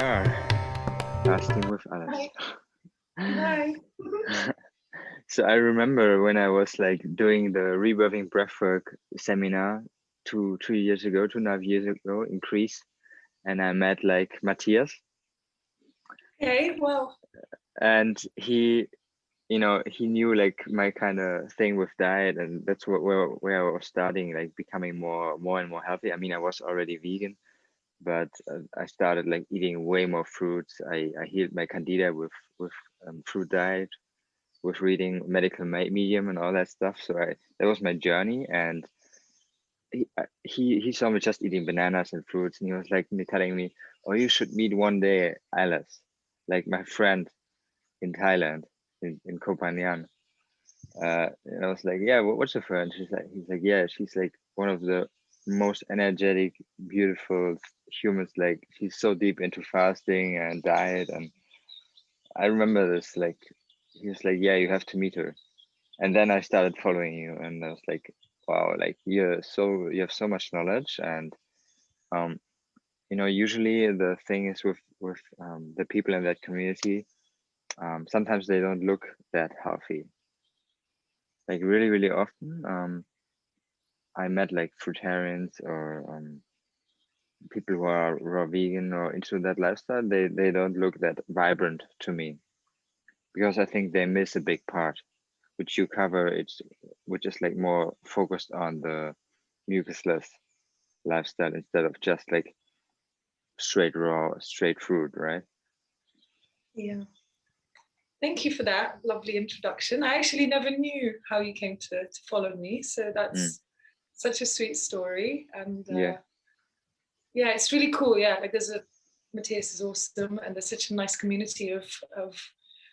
are. Fasting with Alice. Hi. So I remember when I was like doing the rebirthing breathwork seminar 2.5 years ago in Greece, and I met like Matthias, Okay, well, and he knew like my kind of thing with diet, and that's where I was starting, like becoming more and more healthy. I mean, I was already vegan, but I started like eating way more fruits. I healed my candida with fruit diet, with reading medical medium and all that stuff. So that was my journey, and he saw me just eating bananas and fruits, and he was like telling me, "Oh, you should meet one day Alice, like my friend in Thailand, in Koh Phangan." And I was like, "Yeah, what's your friend?" He's like, "Yeah, she's like one of the most energetic, beautiful humans. Like she's so deep into fasting and diet." And I remember this, like he was like, "Yeah, you have to meet her." And then I started following you, and I was like, "Wow, like you have so much knowledge." And um, usually the thing is with the people in that community, sometimes they don't look that healthy. Like really, really often, I met like fruitarians or people who are raw vegan or into that lifestyle. They don't look that vibrant to me, because I think they miss a big part, which you cover. Which is like more focused on the mucusless lifestyle instead of just like straight fruit, right? yeah. Thank you for that lovely introduction. I actually never knew how you came to follow me, so Mm, that's such a sweet story. And yeah, yeah, it's really cool. Yeah, like Matthias is awesome, and there's such a nice community of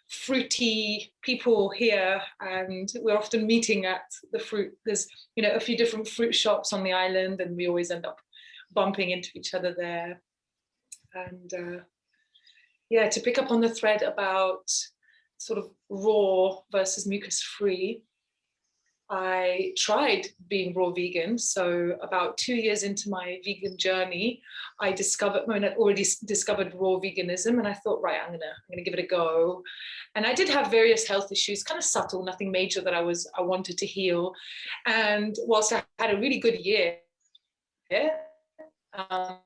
fruity people here, and we're often meeting at the fruit. There's a few different fruit shops on the island, and we always end up bumping into each other there. And yeah, to pick up on the thread about sort of raw versus mucus-free, I tried being raw vegan. So about 2 years into my vegan journey, I had already discovered raw veganism, and I thought, right, I'm gonna give it a go. And I did have various health issues, kind of subtle, nothing major that I wanted to heal. And whilst I had a really good year, um,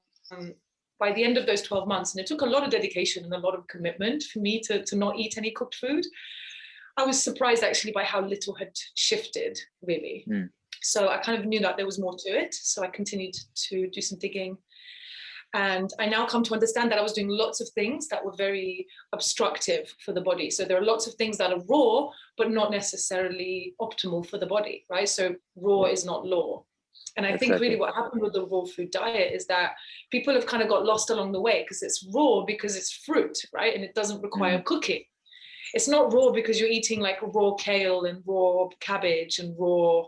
by the end of those 12 months, and it took a lot of dedication and a lot of commitment for me to not eat any cooked food, I was surprised actually by how little had shifted, really. mm, So I kind of knew that there was more to it. So I continued to do some digging. And I now come to understand that I was doing lots of things that were very obstructive for the body. So there are lots of things that are raw, but not necessarily optimal for the body, right? So raw is not law. And I think really exactly. what happened with the raw food diet is that people have kind of got lost along the way, because it's raw because it's fruit, right? And it doesn't require Mm, cooking. It's not raw because you're eating like raw kale and raw cabbage and raw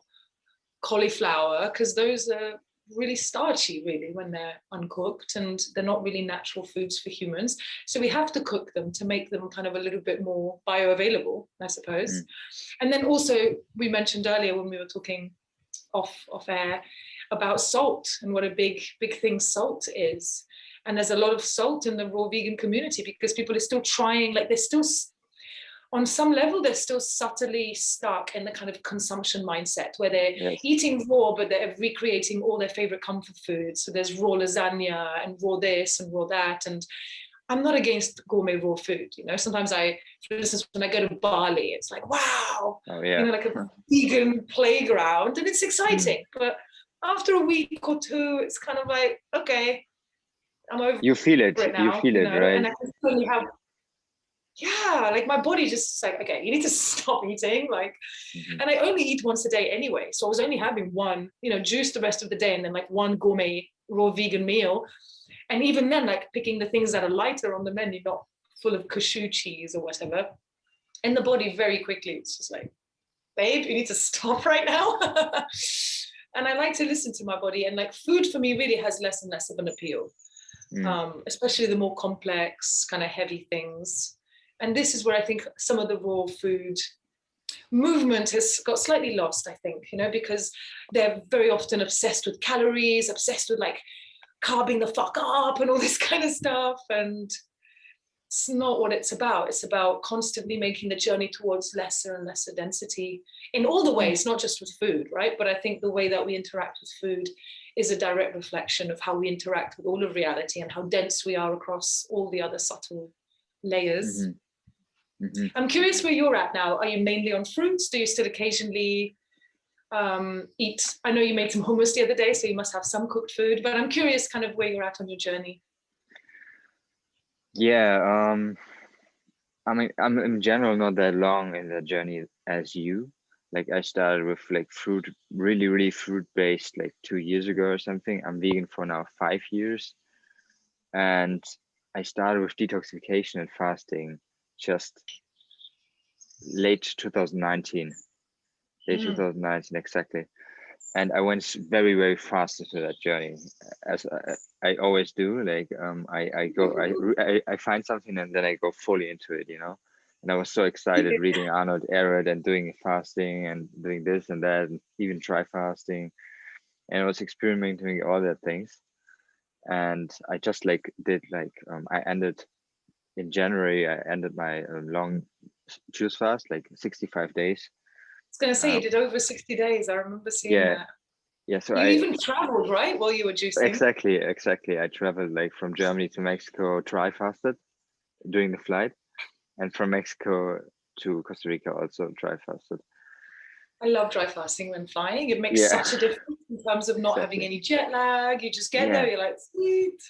cauliflower, because those are really starchy, really, when they're uncooked, and they're not really natural foods for humans. So we have to cook them to make them kind of a little bit more bioavailable, I suppose. mm, And then also, we mentioned earlier when we were talking off air about salt and what a big thing salt is. And there's a lot of salt in the raw vegan community because people are still trying, like they're still, on some level, they're still subtly stuck in the kind of consumption mindset where they're yes, eating raw, but they're recreating all their favorite comfort foods. So there's raw lasagna and raw this and raw that. And I'm not against gourmet raw food. Sometimes for instance, when I go to Bali, it's like, wow, oh yeah. like a vegan playground, and it's Mm. exciting. But after a week or two, it's kind of like, okay, I'm over You feel it. it You now, feel it, right? and I can totally have, yeah, like my body just like, okay, you need to stop eating. Like, Hmm. and I only eat once a day anyway. So I was only having one, juice the rest of the day, and then like one gourmet raw vegan meal. And even then, like picking the things that are lighter on the menu, not full of cashew cheese or whatever. And the body very quickly, it's just like, babe, you need to stop right now. And I like to listen to my body. And like food for me really has less and less of an appeal, Mm, especially the more complex, kind of heavy things. And this is where I think some of the raw food movement has got slightly lost, I think, because they're very often obsessed with calories, obsessed with like carving the fuck up and all this kind of stuff. And it's not what it's about. It's about constantly making the journey towards lesser and lesser density in all the ways, not just with food, right? But I think the way that we interact with food is a direct reflection of how we interact with all of reality and how dense we are across all the other subtle layers. I'm curious where you're at now. Are you mainly on fruits? Do you still occasionally eat? I know you made some hummus the other day, so you must have some cooked food, but I'm curious kind of where you're at on your journey. Yeah, I mean, I'm in general not that long in the journey as you. Like I started with like fruit, really fruit-based like 2 years ago or something. I'm vegan for now 5 years. And I started with detoxification and fasting just late 2019. Late 2019, exactly. And I went very fast into that journey, as I always do. Like I find something and then I go fully into it, you know. And I was so excited reading Arnold Ehret and doing fasting and doing this and that, and even try fasting. And I was experimenting all that things. And I just like did like I ended in January. I ended my long juice fast, like 65 days. I was going to say, you did over 60 days. I remember seeing that. Yeah, so you even traveled, right, while you were juicing? Exactly. I traveled like from Germany to Mexico, dry fasted during the flight, and from Mexico to Costa Rica also dry fasted. I love dry fasting when flying. It makes such a difference in terms of not having any jet lag. You just get there, you're like, sweet.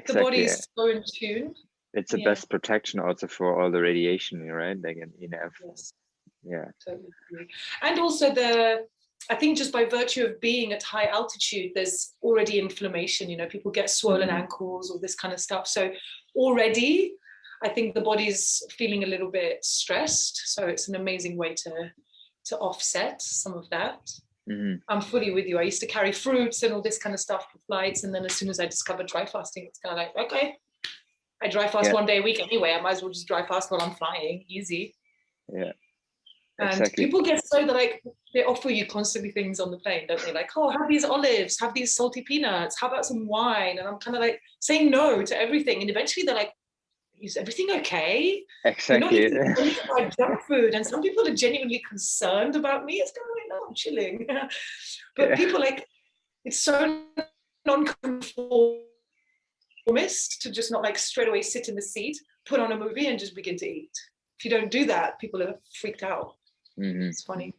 The body's so in tune. It's the best protection also for all the radiation, right? Like in EF. Yes. Yeah. Totally agree. And also I think just by virtue of being at high altitude, there's already inflammation, you know, people get swollen ankles, all this kind of stuff. So already I think the body's feeling a little bit stressed. So it's an amazing way to offset some of that. I'm fully with you. I used to carry fruits and all this kind of stuff for flights. And then as soon as I discovered dry fasting, it's kind of like, okay, I dry fast 1 day a week anyway. I might as well just dry fast while I'm flying. Easy. Yeah. And people get so like they offer you constantly things on the plane, don't they? Like, oh, have these olives, have these salty peanuts, how about some wine? And I'm kind of like saying no to everything. And eventually they're like, is everything okay? Exactly. You're not eating junk food. And some people are genuinely concerned about me. It's kind of like, no, I'm chilling. But people like, it's so non-conformist to just not like straight away sit in the seat, put on a movie and just begin to eat. If you don't do that, people are freaked out. It's funny.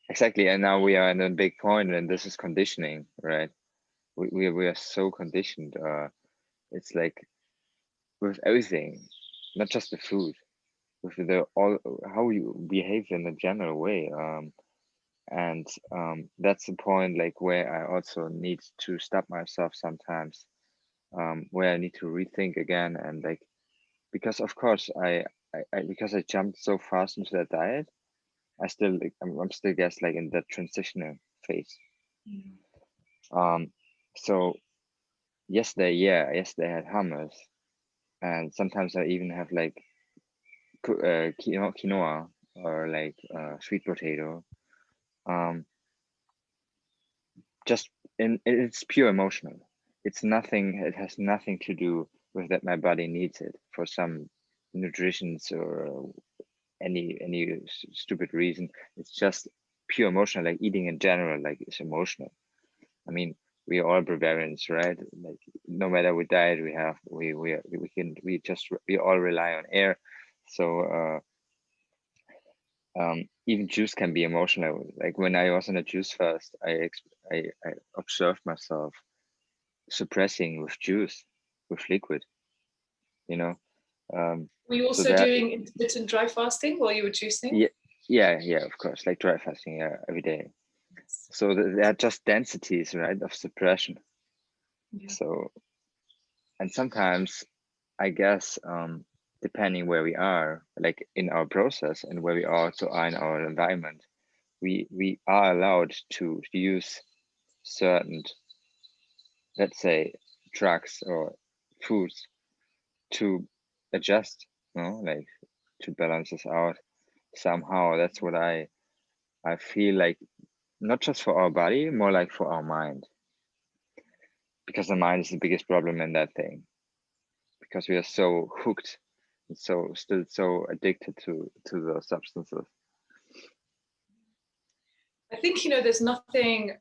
Exactly. And now we are in a big point, and this is conditioning, right? We are so conditioned. It's like with everything, not just the food, with how you behave in a general way. And that's the point, like where I also need to stop myself sometimes, where I need to rethink again, and like because of course because I jumped so fast into that diet, I still like, I'm still guess like in that transitional phase. So yesterday I had hummus, and sometimes I even have like quinoa or like sweet potato. Just it's pure emotional. It has nothing to do with that my body needs it for some nutritions or any stupid reason. It's just pure emotional, like eating in general, like it's emotional. I mean, we are all Bavarians, right? Like no matter what diet we have, we all rely on air. So even juice can be emotional. Like when I was on a juice fast, I observed myself suppressing with juice, with liquid, you know. Were you also doing intermittent dry fasting while you were juicing? Yeah, of course, like dry fasting, every day. So there are just densities, right, of suppression. So, and sometimes I guess depending where we are, like in our process and where we also are in our environment, we are allowed to use certain, let's say, drugs or foods to adjust, like to balance this out somehow. That's what I feel like, not just for our body, more like for our mind. because the mind is the biggest problem in that thing, because we are so hooked and still so addicted to those substances. I think, there's nothing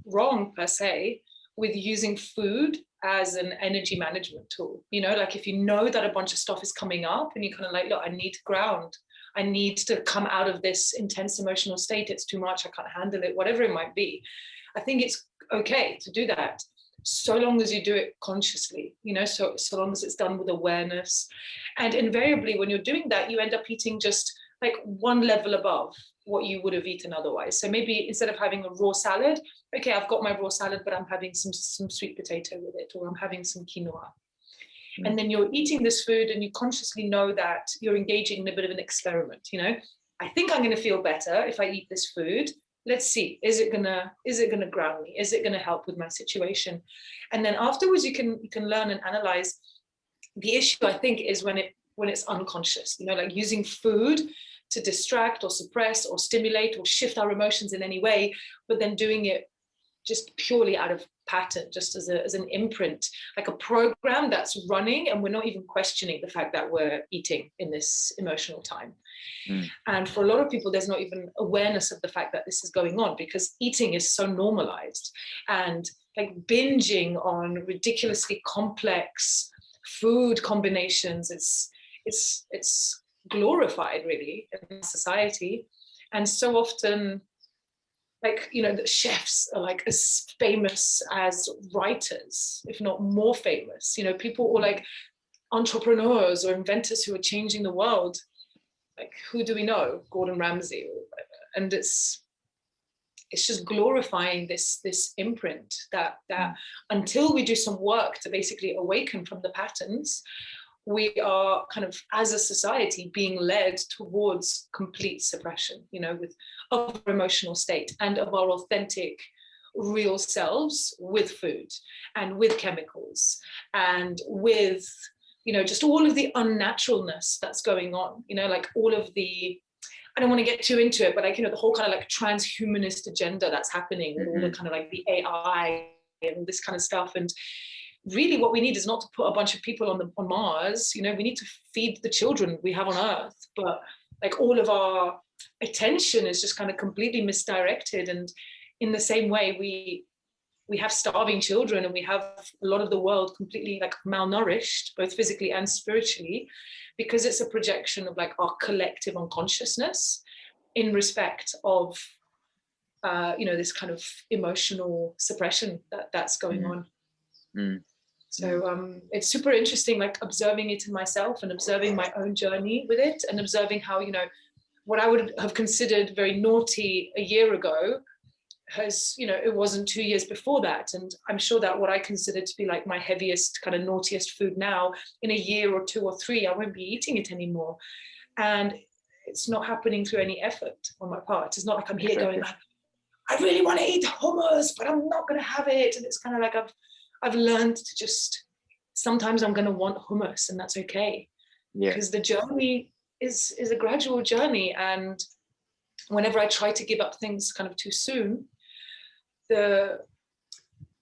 wrong per se with using food as an energy management tool. Like if you know that a bunch of stuff is coming up and you're kind of like, look, I need to ground. I need to come out of this intense emotional state. It's too much. I can't handle it, whatever it might be. I think it's okay to do that, so long as you do it consciously, so long as it's done with awareness. And invariably, when you're doing that, you end up eating just like one level above what you would have eaten otherwise. So maybe instead of having a raw salad, okay, I've got my raw salad, but I'm having some sweet potato with it, or I'm having some quinoa. And then you're eating this food and you consciously know that you're engaging in a bit of an experiment. I think I'm going to feel better if I eat this food. Let's see, is it gonna ground me? Is it gonna help with my situation? And then afterwards you can learn and analyze. The issue, I think, is when it's unconscious, like using food to distract or suppress or stimulate or shift our emotions in any way, but then doing it just purely out of pattern, just as an imprint, like a program that's running, and we're not even questioning the fact that we're eating in this emotional time. And for a lot of people, there's not even awareness of the fact that this is going on, because eating is so normalized, and like binging on ridiculously complex food combinations, it's glorified really in society. And so often, like, the chefs are like as famous as writers, if not more famous, people, or like entrepreneurs or inventors who are changing the world. Like, who do we know? Gordon Ramsay or whatever. And it's just glorifying this imprint that until we do some work to basically awaken from the patterns, we are kind of, as a society, being led towards complete suppression, of our emotional state and of our authentic, real selves, with food and with chemicals and with, just all of the unnaturalness that's going on, like all of the, I don't want to get too into it, but like, the whole kind of like transhumanist agenda that's happening with all the kind of like the AI and all this kind of stuff. And really what we need is not to put a bunch of people on Mars, we need to feed the children we have on Earth, but like all of our attention is just kind of completely misdirected. And in the same way, we have starving children, and we have a lot of the world completely like malnourished, both physically and spiritually, because it's a projection of like our collective unconsciousness in respect of this kind of emotional suppression that's going on. So it's super interesting, like observing it in myself and observing my own journey with it, and observing how, what I would have considered very naughty a year ago has, it wasn't 2 years before that. And I'm sure that what I consider to be like my heaviest, kind of naughtiest food now, in a year or 2 or 3, I won't be eating it anymore. And it's not happening through any effort on my part. It's not like I'm here going like, I really want to eat hummus, but I'm not going to have it. And it's kind of like I've learned to just, sometimes I'm going to want hummus, and that's okay. Because the journey is a gradual journey. And whenever I try to give up things kind of too soon, the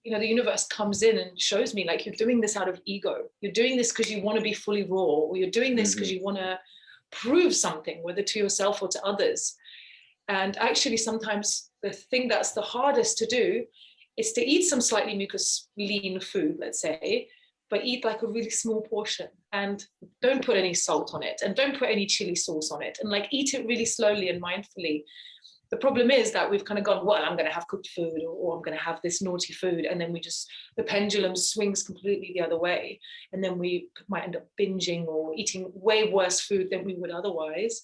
universe comes in and shows me, like, you're doing this out of ego. You're doing this because you want to be fully raw, or you're doing this because you want to prove something, whether to yourself or to others. And actually, sometimes the thing that's the hardest to do is to eat some slightly mucus lean food, let's say, but eat like a really small portion, and don't put any salt on it, and don't put any chili sauce on it, and like eat it really slowly and mindfully. The problem is that we've kind of gone, well, I'm going to have cooked food, or I'm going to have this naughty food. And then the pendulum swings completely the other way. And then we might end up binging or eating way worse food than we would otherwise.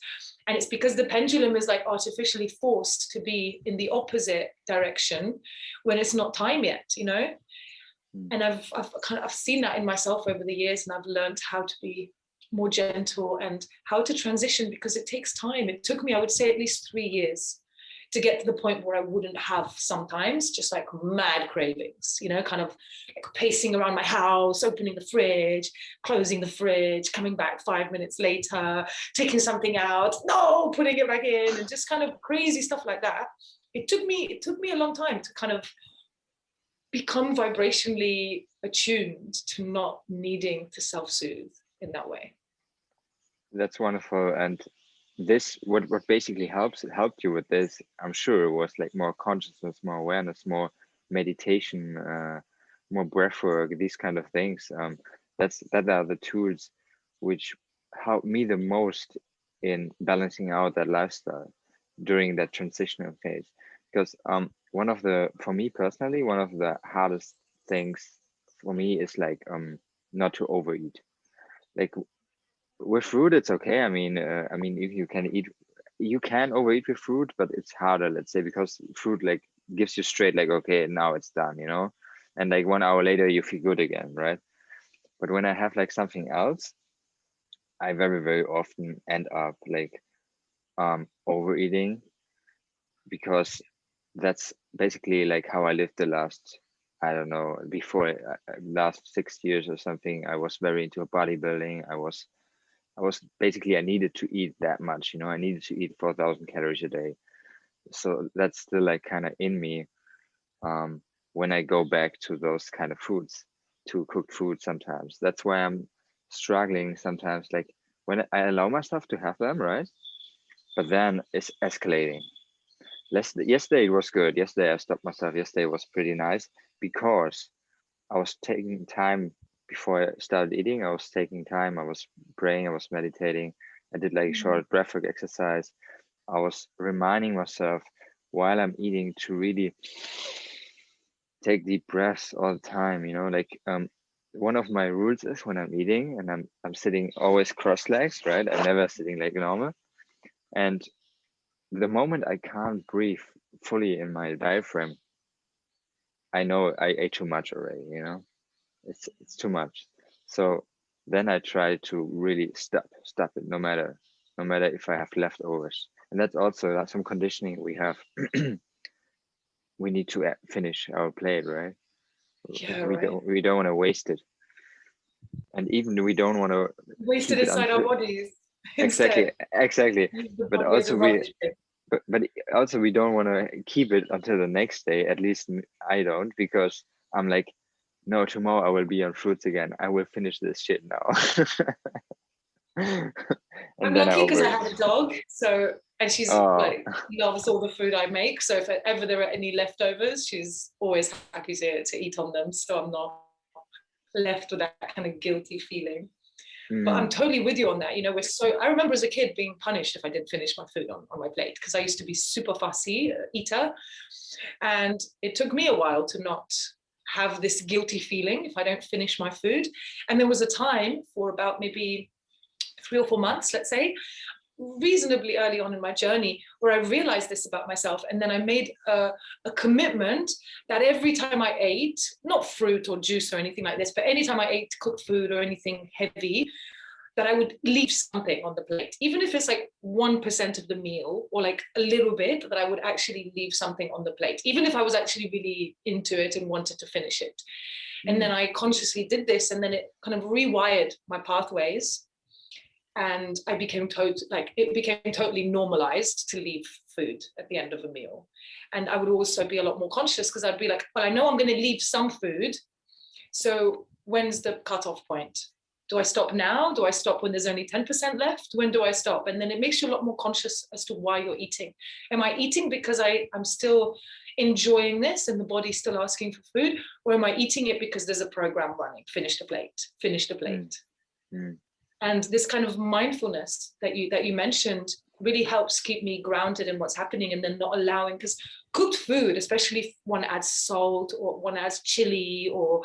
And it's because the pendulum is like artificially forced to be in the opposite direction when it's not time yet, And I've seen that in myself over the years, and I've learned how to be more gentle and how to transition, because it takes time. It took me, I would say, at least 3 years to get to the point where I wouldn't have sometimes just like mad cravings, kind of like pacing around my house, opening the fridge, closing the fridge, coming back 5 minutes later, taking something out, no, putting it back in, and just kind of crazy stuff like that. It took me a long time to kind of become vibrationally attuned to not needing to self-soothe in that way. That's wonderful. And this, what basically helped you with this, I'm sure, was like more consciousness, more awareness, more meditation, more breath work, these kind of things. That are the tools which help me the most in balancing out that lifestyle during that transitional phase. Because for me personally, one of the hardest things for me is like not to overeat. Like with fruit, it's okay. I mean, if you can eat, you can overeat with fruit, but it's harder, let's say, because fruit like gives you straight like, okay, now it's done, you know, and like 1 hour later you feel good again, right? But when I have like something else, I very, very often end up like overeating, because that's basically like how I lived the last, I don't know, before last 6 years or something. I was very into bodybuilding. I was basically, I needed to eat that much, you know, I needed to eat 4,000 calories a day. So that's still like kind of in me when I go back to those kind of foods, to cooked food sometimes. That's why I'm struggling sometimes, like when I allow myself to have them, right? But then it's escalating. Yesterday it was good. Yesterday I stopped myself. Yesterday was pretty nice because I was taking time before I started eating. I was taking time. I was praying. I was meditating. I did like short breathwork exercise. I was reminding myself while I'm eating to really take deep breaths all the time. You know, like one of my rules is when I'm eating and I'm sitting always cross legs, right? I'm never sitting like normal. And the moment I can't breathe fully in my diaphragm, I know I ate too much already. You know, it's too much. So then I try to really stop it, no matter if I have leftovers. And that's also some conditioning we have. We need to finish our plate, right? Yeah, right. We don't want to waste it, and even we don't want to Wasted keep it inside our until bodies exactly, instead. exactly. Use the But body as also a we rubbish bin. but also we don't want to keep it until the next day. At least I don't, because I'm like, no, tomorrow I will be on fruits again. I will finish this shit now. I'm And then I lucky because I over. have a dog, so and she's Oh, like loves all the food I make. So if ever there are any leftovers, she's always happy to eat on them. So I'm not left with that kind of guilty feeling. But I'm mm, totally with you on that. You know, I remember as a kid being punished if I didn't finish my food on my plate, because I used to be super fussy eater. And it took me a while to not have this guilty feeling if I don't finish my food. And there was a time for about maybe 3 or 4 months, let's say, reasonably early on in my journey, where I realized this about myself. And then I made a commitment that every time I ate, not fruit or juice or anything like this, but anytime I ate cooked food or anything heavy, that I would leave something on the plate, even if it's like 1% of the meal or like a little bit, that I would actually leave something on the plate, even if I was actually really into it and wanted to finish it. And then I consciously did this, and then it kind of rewired my pathways, and I became it became totally normalized to leave food at the end of a meal. And I would also be a lot more conscious, because I'd be like, well, I know I'm going to leave some food, so when's the cutoff point? Do I stop now? Do I stop when there's only 10% left? When do I stop? And then it makes you a lot more conscious as to why you're eating. Am I eating because I'm still enjoying this and the body's still asking for food? Or am I eating it because there's a program running? Finish the plate, finish the plate. mm, And this kind of mindfulness that you mentioned really helps keep me grounded in what's happening, and then not allowing, because cooked food, especially if one adds salt or one adds chili or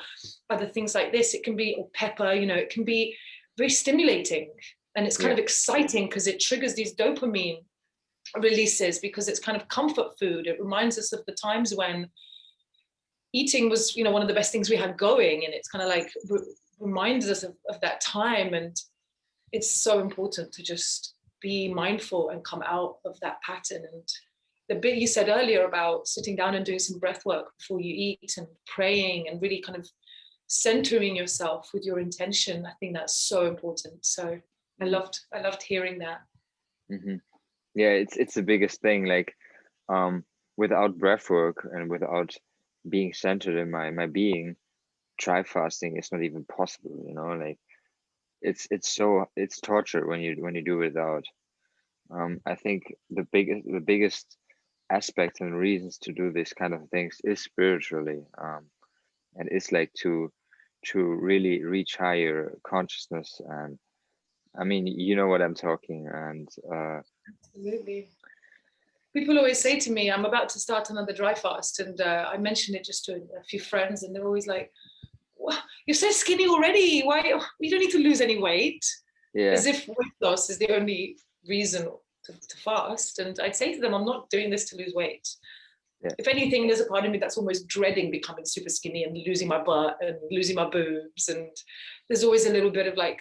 other things like this, it can be, or pepper, you know, it can be very stimulating, and it's kind yeah, of exciting because it triggers these dopamine releases, because it's kind of comfort food. It reminds us of the times when eating was, you know, one of the best things we had going, and it's kind of like reminds us of that time. And it's so important to just be mindful and come out of that pattern. And the bit you said earlier about sitting down and doing some breath work before you eat and praying and really kind of centering yourself with your intention, I think that's so important. So I loved hearing that. mm-hmm. Yeah, it's the biggest thing. Like, without breath work and without being centered in my being, dry fasting is not even possible, you know, like it's torture when you do without. I think the biggest aspects and reasons to do this kind of things is spiritually, and it's like to really reach higher consciousness. And I mean, you know what I'm talking. And Absolutely. People always say to me, I'm about to start another dry fast, and I mentioned it just to a few friends, and they're always like, you're so skinny already, why you don't need to lose any weight, yeah, as if weight loss is the only reason to fast. And I'd say to them, I'm not doing this to lose weight. yeah, If anything, there's a part of me that's almost dreading becoming super skinny and losing my butt and losing my boobs, and there's always a little bit of like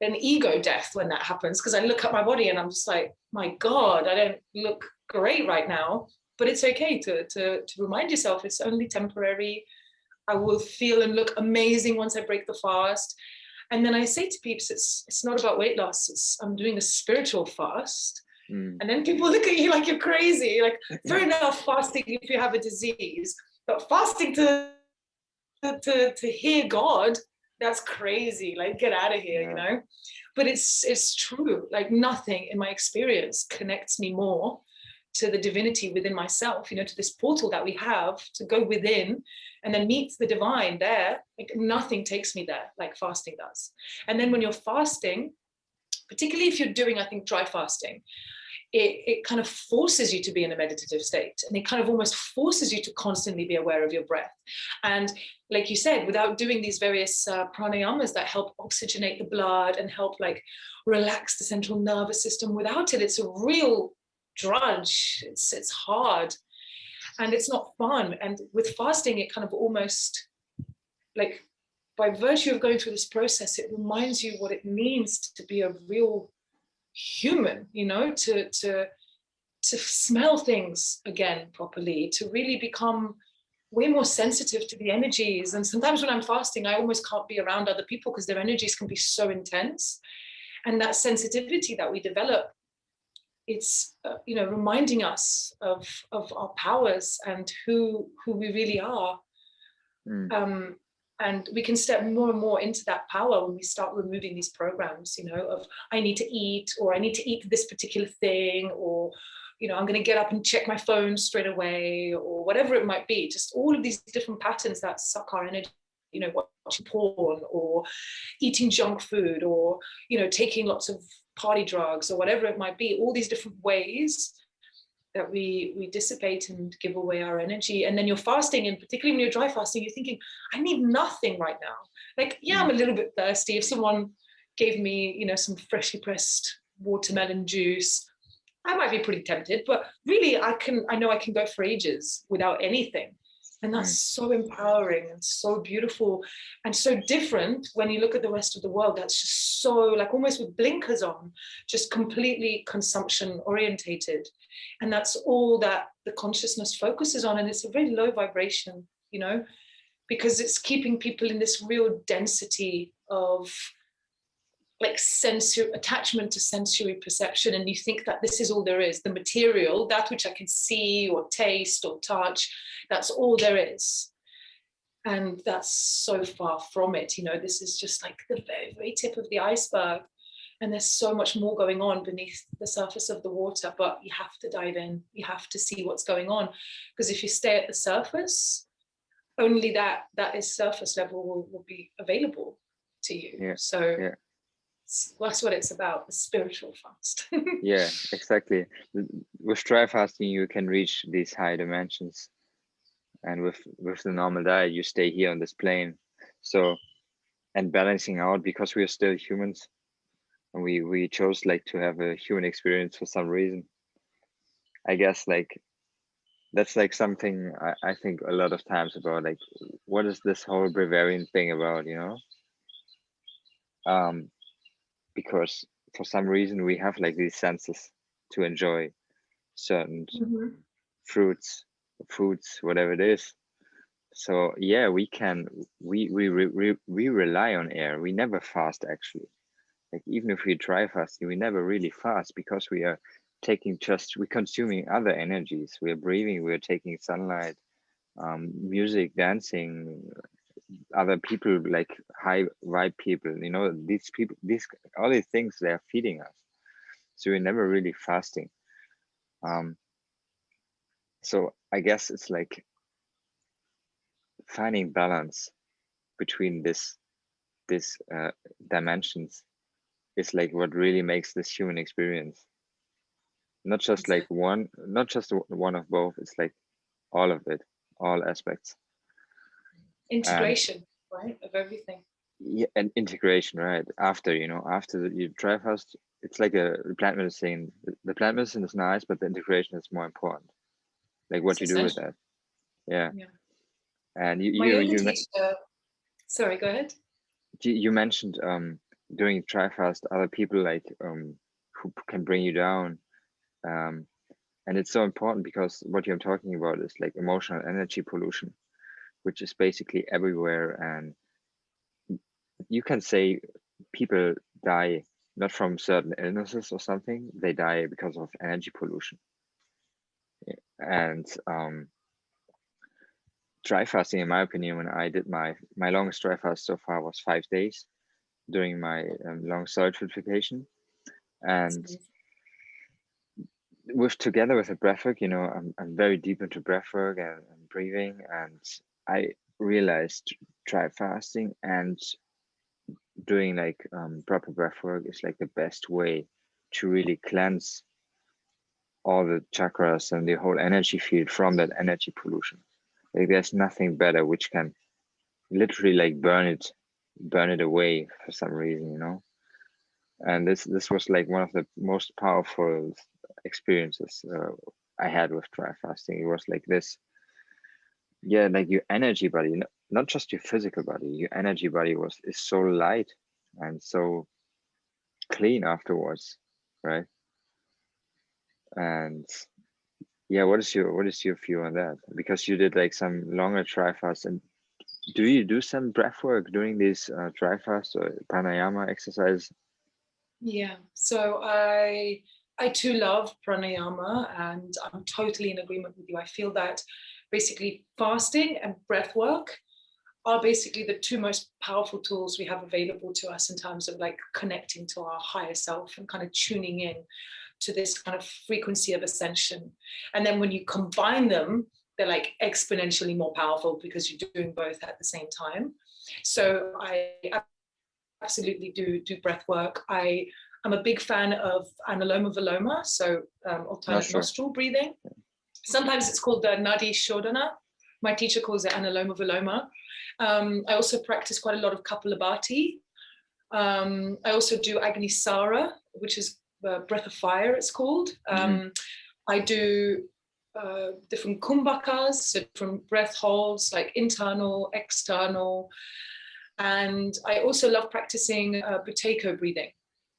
an ego death when that happens, because I look at my body and I'm just like, my God, I don't look great right now. But it's okay to remind yourself it's only temporary. I will feel and look amazing once I break the fast. And then I say to peeps, it's not about weight loss. I'm doing a spiritual fast. mm, And then people look at you like you're crazy. Like, fair enough, fasting if you have a disease, but fasting to hear God, that's crazy. Like, get out of here, yeah, But it's true. Like, nothing in my experience connects me more to the divinity within myself, to this portal that we have to go within and then meet the divine there. Like, nothing takes me there like fasting does. And then when you're fasting, particularly if you're doing, I think, dry fasting, it kind of forces you to be in a meditative state, and it kind of almost forces you to constantly be aware of your breath. And like you said, without doing these various pranayamas that help oxygenate the blood and help like relax the central nervous system, without it, it's a real drudge. It's hard and it's not fun. And with fasting, it kind of almost, like, by virtue of going through this process, it reminds you what it means to be a real human, to smell things again properly, to really become way more sensitive to the energies. And sometimes when I'm fasting, I almost can't be around other people because their energies can be so intense. And that sensitivity that we develop, it's reminding us of our powers and who we really are. mm, And we can step more and more into that power when we start removing these programs, of I need to eat, or I need to eat this particular thing, or I'm going to get up and check my phone straight away, or whatever it might be. Just all of these different patterns that suck our energy, watching porn, or eating junk food, or taking lots of party drugs, or whatever it might be. All these different ways that we dissipate and give away our energy. And then you're fasting, and particularly when you're dry fasting, you're thinking, I need nothing right now. Like, yeah, I'm a little bit thirsty. If someone gave me, some freshly pressed watermelon juice, I might be pretty tempted, but really I know I can go for ages without anything. And that's mm, so empowering and so beautiful and so different when you look at the rest of the world. That's just so, like, almost with blinkers on, just completely consumption orientated. And that's all that the consciousness focuses on. And it's a very low vibration, because it's keeping people in this real density of like sensory attachment to sensory perception. And you think that this is all there is, the material, that which I can see or taste or touch, that's all there is. And that's so far from it. This is just like the very, very tip of the iceberg. And there's so much more going on beneath the surface of the water, but you have to dive in. You have to see what's going on. Because if you stay at the surface, only that is surface level will be available to you. yeah, So yeah, that's what it's about, the spiritual fast. yeah, exactly. With dry fasting, you can reach these high dimensions, and with the normal diet, you stay here on this plane. So, and balancing out, because we are still humans, and we chose like to have a human experience for some reason. I guess like that's like something I think a lot of times about, like, what is this whole Bavarian thing about, because for some reason we have like these senses to enjoy certain Mhm. fruits, foods, whatever it is. So yeah, we rely on air. We never fast actually. Like, even if we dry fasting, we never really fast, because we are we're consuming other energies. We are breathing, we are taking sunlight, music, dancing, other people, like high vibe people, you know, these people, these all these things, they are feeding us. So we're never really fasting. So I guess it's like finding balance between this dimensions is like what really makes this human experience. Not just like Exactly. one, not just one of both. It's like all of it, all aspects. And Integration, right, of everything. yeah, and integration, right? After, you know, after you try fast, it's like a plant medicine. The plant medicine is nice, but the integration is more important. Like It's what you do with essential. that. Yeah. Yeah. And My yoga teacher, sorry, go ahead. you mentioned during TriFast other people like who can bring you down, um, and it's so important because what you're talking about is like emotional energy pollution, which is basically everywhere, and you can say people die not from certain illnesses or something, they die because of energy pollution. And dry fasting, in my opinion, when I did my longest dry fast so far was 5 days during my long certification, It's and amazing. with together with the breathwork, you know, I'm very deep into breathwork and breathing, and I realized dry fasting and doing like proper breathwork is like the best way to really cleanse all the chakras and the whole energy field from that energy pollution. Like there's nothing better which can literally like burn it away for some reason, you know. And this was like one of the most powerful experiences I had with dry fasting. It was like this, yeah, like your energy body, not just your physical body, your energy body was is so light and so clean afterwards, right? And yeah, what is your view on that? Because you did like some longer dry fast, and do you do some breath work during these dry fast or pranayama exercise? Yeah. So I too love pranayama, and I'm totally in agreement with you. I feel that basically fasting and breath work are basically the two most powerful tools we have available to us in terms of like connecting to our higher self and kind of tuning in to this kind of frequency of ascension. And then when you combine them, they're like exponentially more powerful because you're doing both at the same time. So I absolutely do breath work. I'm a big fan of analoma viloma, so Not alternate sure. nostril breathing. Sometimes it's called the nadi shodhana. My teacher calls it analoma viloma. I also practice quite a lot of kapalabhati. I also do agnisara, which is breath of fire, it's called. Hmm. I do different kumbhakas, so different breath holds, like internal, external. And I also love practicing Buteyko breathing.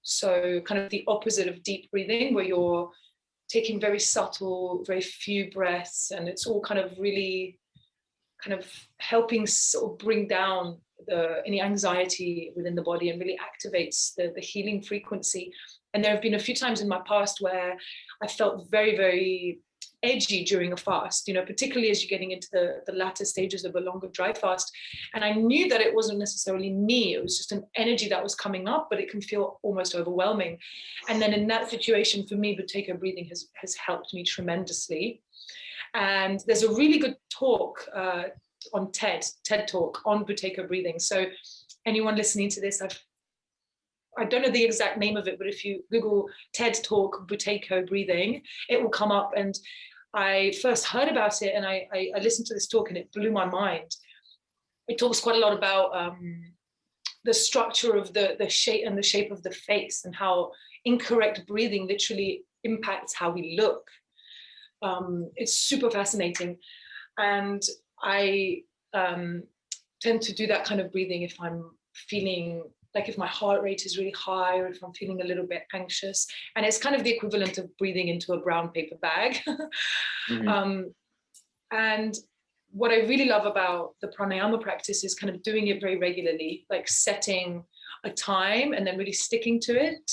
So kind of the opposite of deep breathing, where you're taking very subtle, very few breaths, and it's all kind of really kind of helping sort of bring down any anxiety within the body and really activates the healing frequency. And there have been a few times in my past where I felt very, very edgy during a fast, you know, particularly as you're getting into the latter stages of a longer dry fast. And I knew that it wasn't necessarily me, it was just an energy that was coming up, but it can feel almost overwhelming. And then in that situation, for me, Buteyko breathing has helped me tremendously. And there's a really good talk on TED Talk on Buteyko breathing. So anyone listening to this, I don't know the exact name of it, but if you Google TED Talk Buteyko breathing, it will come up. And I first heard about it, and I listened to this talk, and it blew my mind. It talks quite a lot about the structure of the shape of the face, and how incorrect breathing literally impacts how we look. It's super fascinating, and I tend to do that kind of breathing if I'm feeling like, if my heart rate is really high, or if I'm feeling a little bit anxious. And it's kind of the equivalent of breathing into a brown paper bag. Hmm. um, and what I really love about the pranayama practice is kind of doing it very regularly, like setting a time and then really sticking to it,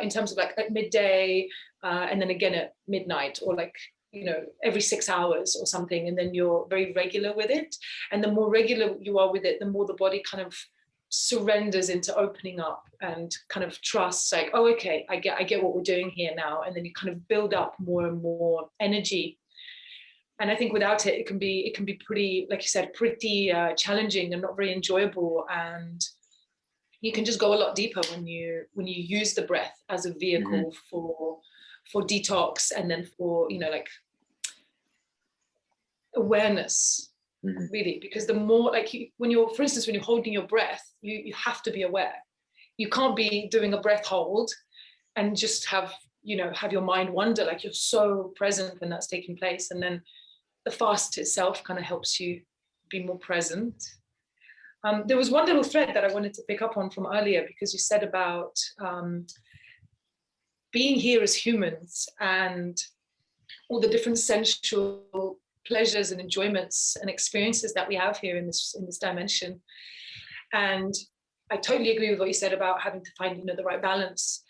in terms of like at midday, and then again at midnight, or like every 6 hours or something, and then you're very regular with it. And the more regular you are with it, the more the body kind of surrenders into opening up and kind of trusts, like, oh, okay, I get what we're doing here now. And then you kind of build up more and more energy. And I think without it, it can be pretty, like you said, pretty challenging and not very enjoyable. And you can just go a lot deeper when you use the breath as a vehicle for detox, and then for like awareness. Really, because the more, like, when you're holding your breath, you have to be aware. You can't be doing a breath hold and just have your mind wander. Like, you're so present when that's taking place. And then the fast itself kind of helps you be more present. There was one little thread that I wanted to pick up on from earlier, because you said about being here as humans and all the different sensual pleasures and enjoyments and experiences that we have here in this dimension. And I totally agree with what you said about having to find the right balance.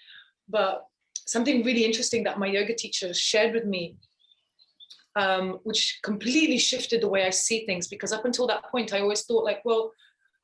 But something really interesting that my yoga teacher shared with me, which completely shifted the way I see things, because up until that point I always thought, like, well,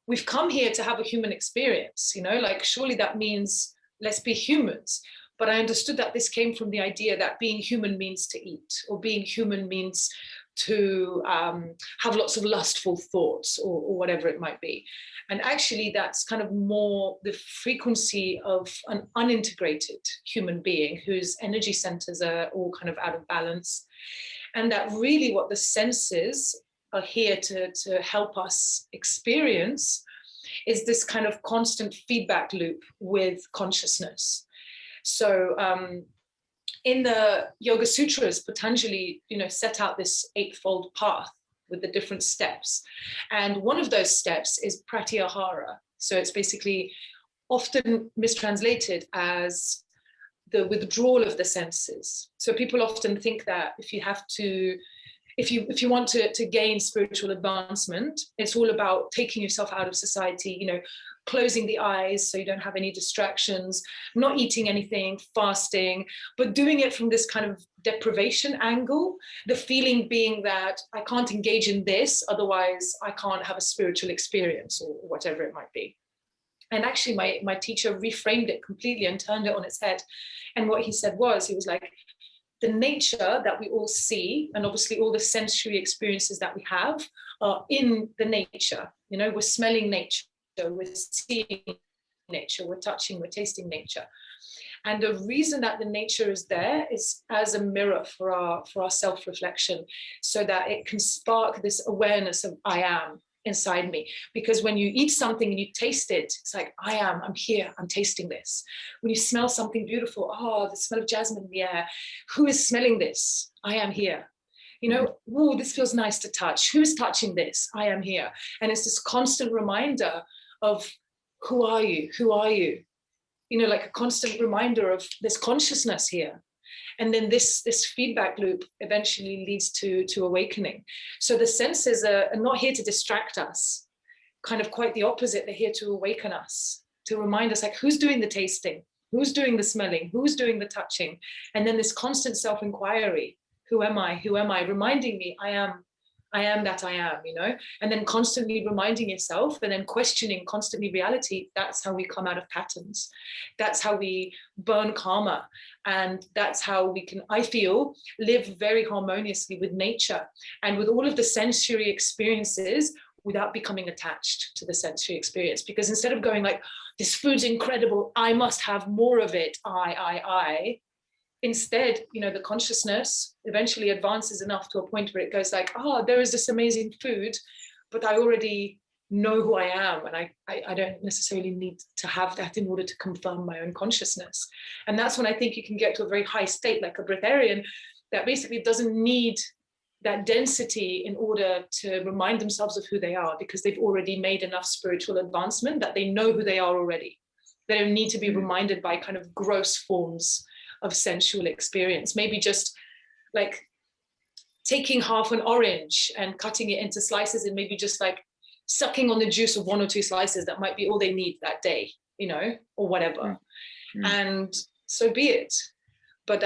we've come here to have a human experience, like, surely that means let's be humans. But I understood that this came from the idea that being human means to eat, or being human means to have lots of lustful thoughts, or whatever it might be. And actually, that's kind of more the frequency of an unintegrated human being whose energy centers are all kind of out of balance. And that really what the senses are here to help us experience is this kind of constant feedback loop with consciousness. So in the Yoga Sutras, Patanjali, set out this eightfold path with the different steps. And one of those steps is pratyahara. So it's basically often mistranslated as the withdrawal of the senses. So people often think that if you want to gain spiritual advancement, it's all about taking yourself out of society, closing the eyes so you don't have any distractions, not eating anything, fasting, but doing it from this kind of deprivation angle, the feeling being that I can't engage in this, otherwise I can't have a spiritual experience, or whatever it might be. And actually my teacher reframed it completely and turned it on its head. And what he said was, he was like, the nature that we all see, and obviously all the sensory experiences that we have, are in the nature. We're smelling nature, we're seeing nature, we're touching, we're tasting nature. And the reason that the nature is there is as a mirror for our self-reflection, so that it can spark this awareness of I am inside me. Because when you eat something and you taste it, it's like, I'm here, I'm tasting this. When you smell something beautiful, the smell of jasmine in the air, who is smelling this? I am here. This feels nice to touch. Who is touching this? I am here. And it's this constant reminder of who are you? Who are you? Like a constant reminder of this consciousness here. And then this feedback loop eventually leads to awakening. So the senses are not here to distract us, kind of quite the opposite. They're here to awaken us, to remind us, like, who's doing the tasting? Who's doing the smelling? Who's doing the touching? And then this constant self-inquiry. Who am I? Who am I? Reminding me, I am that I am, and then constantly reminding yourself, and then questioning constantly reality. That's how we come out of patterns. That's how we burn karma. And that's how we can, I feel, live very harmoniously with nature and with all of the sensory experiences without becoming attached to the sensory experience. Because instead of going like, this food's incredible, I must have more of it, I, instead, the consciousness eventually advances enough to a point where it goes like, there is this amazing food, but I already know who I am, and I don't necessarily need to have that in order to confirm my own consciousness. And that's when I think you can get to a very high state, like a breatharian, that basically doesn't need that density in order to remind themselves of who they are, because they've already made enough spiritual advancement that they know who they are already. They don't need to be reminded by kind of gross forms of sensual experience. Maybe just like taking half an orange and cutting it into slices, and maybe just like sucking on the juice of 1 or 2 slices. That might be all they need that day, or whatever. And so be it. But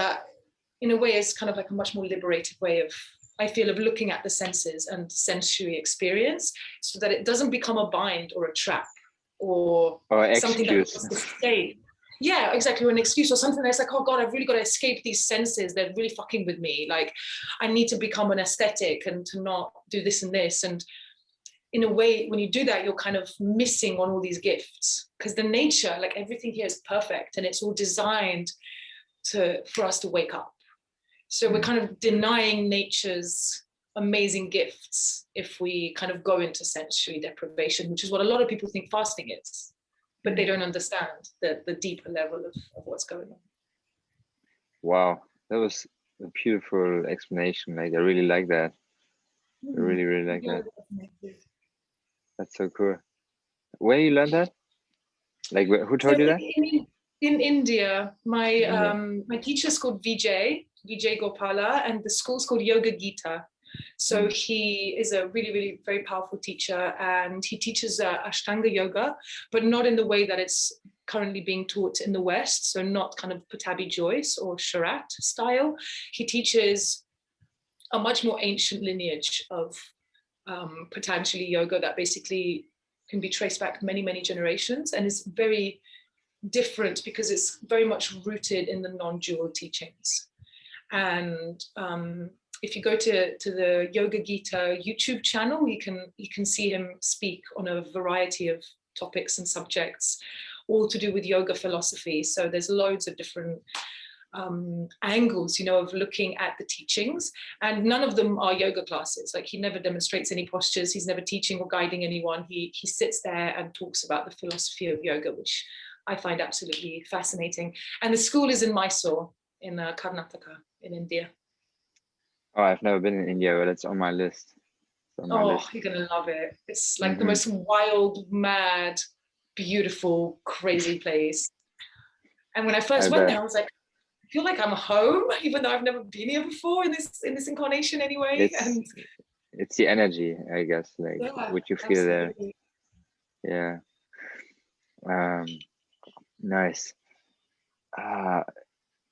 in a way is kind of like a much more liberated way of, I feel, of looking at the senses and sensory experience, so that it doesn't become a bind or a trap or something that excuse. wants to escape. Yeah, exactly. Or an excuse or something that's like, oh God, I've really got to escape these senses. They're really fucking with me. Like, I need to become an aesthetic and to not do this and this. And in a way, when you do that, you're kind of missing on all these gifts, because the nature, like everything here is perfect and it's all designed for us to wake up. So we're kind of denying nature's amazing gifts if we kind of go into sensory deprivation, which is what a lot of people think fasting is, but they don't understand the deeper level of what's going on. Wow, that was a beautiful explanation. Like, I really like that. I really, really like that. That's so cool. Where you learned that? Like, who told you that? In India, my teacher's called Vijay Gopala, and the school's called Yoga Gita. So he is a really, really very powerful teacher, and he teaches Ashtanga yoga, but not in the way that it's currently being taught in the West. So not kind of Patabi Joyce or Sharat style. He teaches a much more ancient lineage of Patanjali yoga that basically can be traced back many, many generations, and is very different because it's very much rooted in the non-dual teachings. And if you go to the Yoga Gita YouTube channel, you can see him speak on a variety of topics and subjects, all to do with yoga philosophy. So there's loads of different angles, of looking at the teachings, and none of them are yoga classes. Like, he never demonstrates any postures, he's never teaching or guiding anyone. He sits there and talks about the philosophy of yoga, which I find absolutely fascinating. And the school is in Mysore, in Karnataka, in India. Oh, I've never been in India, but it's on my list. You're gonna love it. It's like the most wild, mad, beautiful, crazy place. And when I first went there, I was like, I feel like I'm home, even though I've never been here before in this incarnation anyway. It's the energy, I guess, like what you feel absolutely there. Yeah. Nice.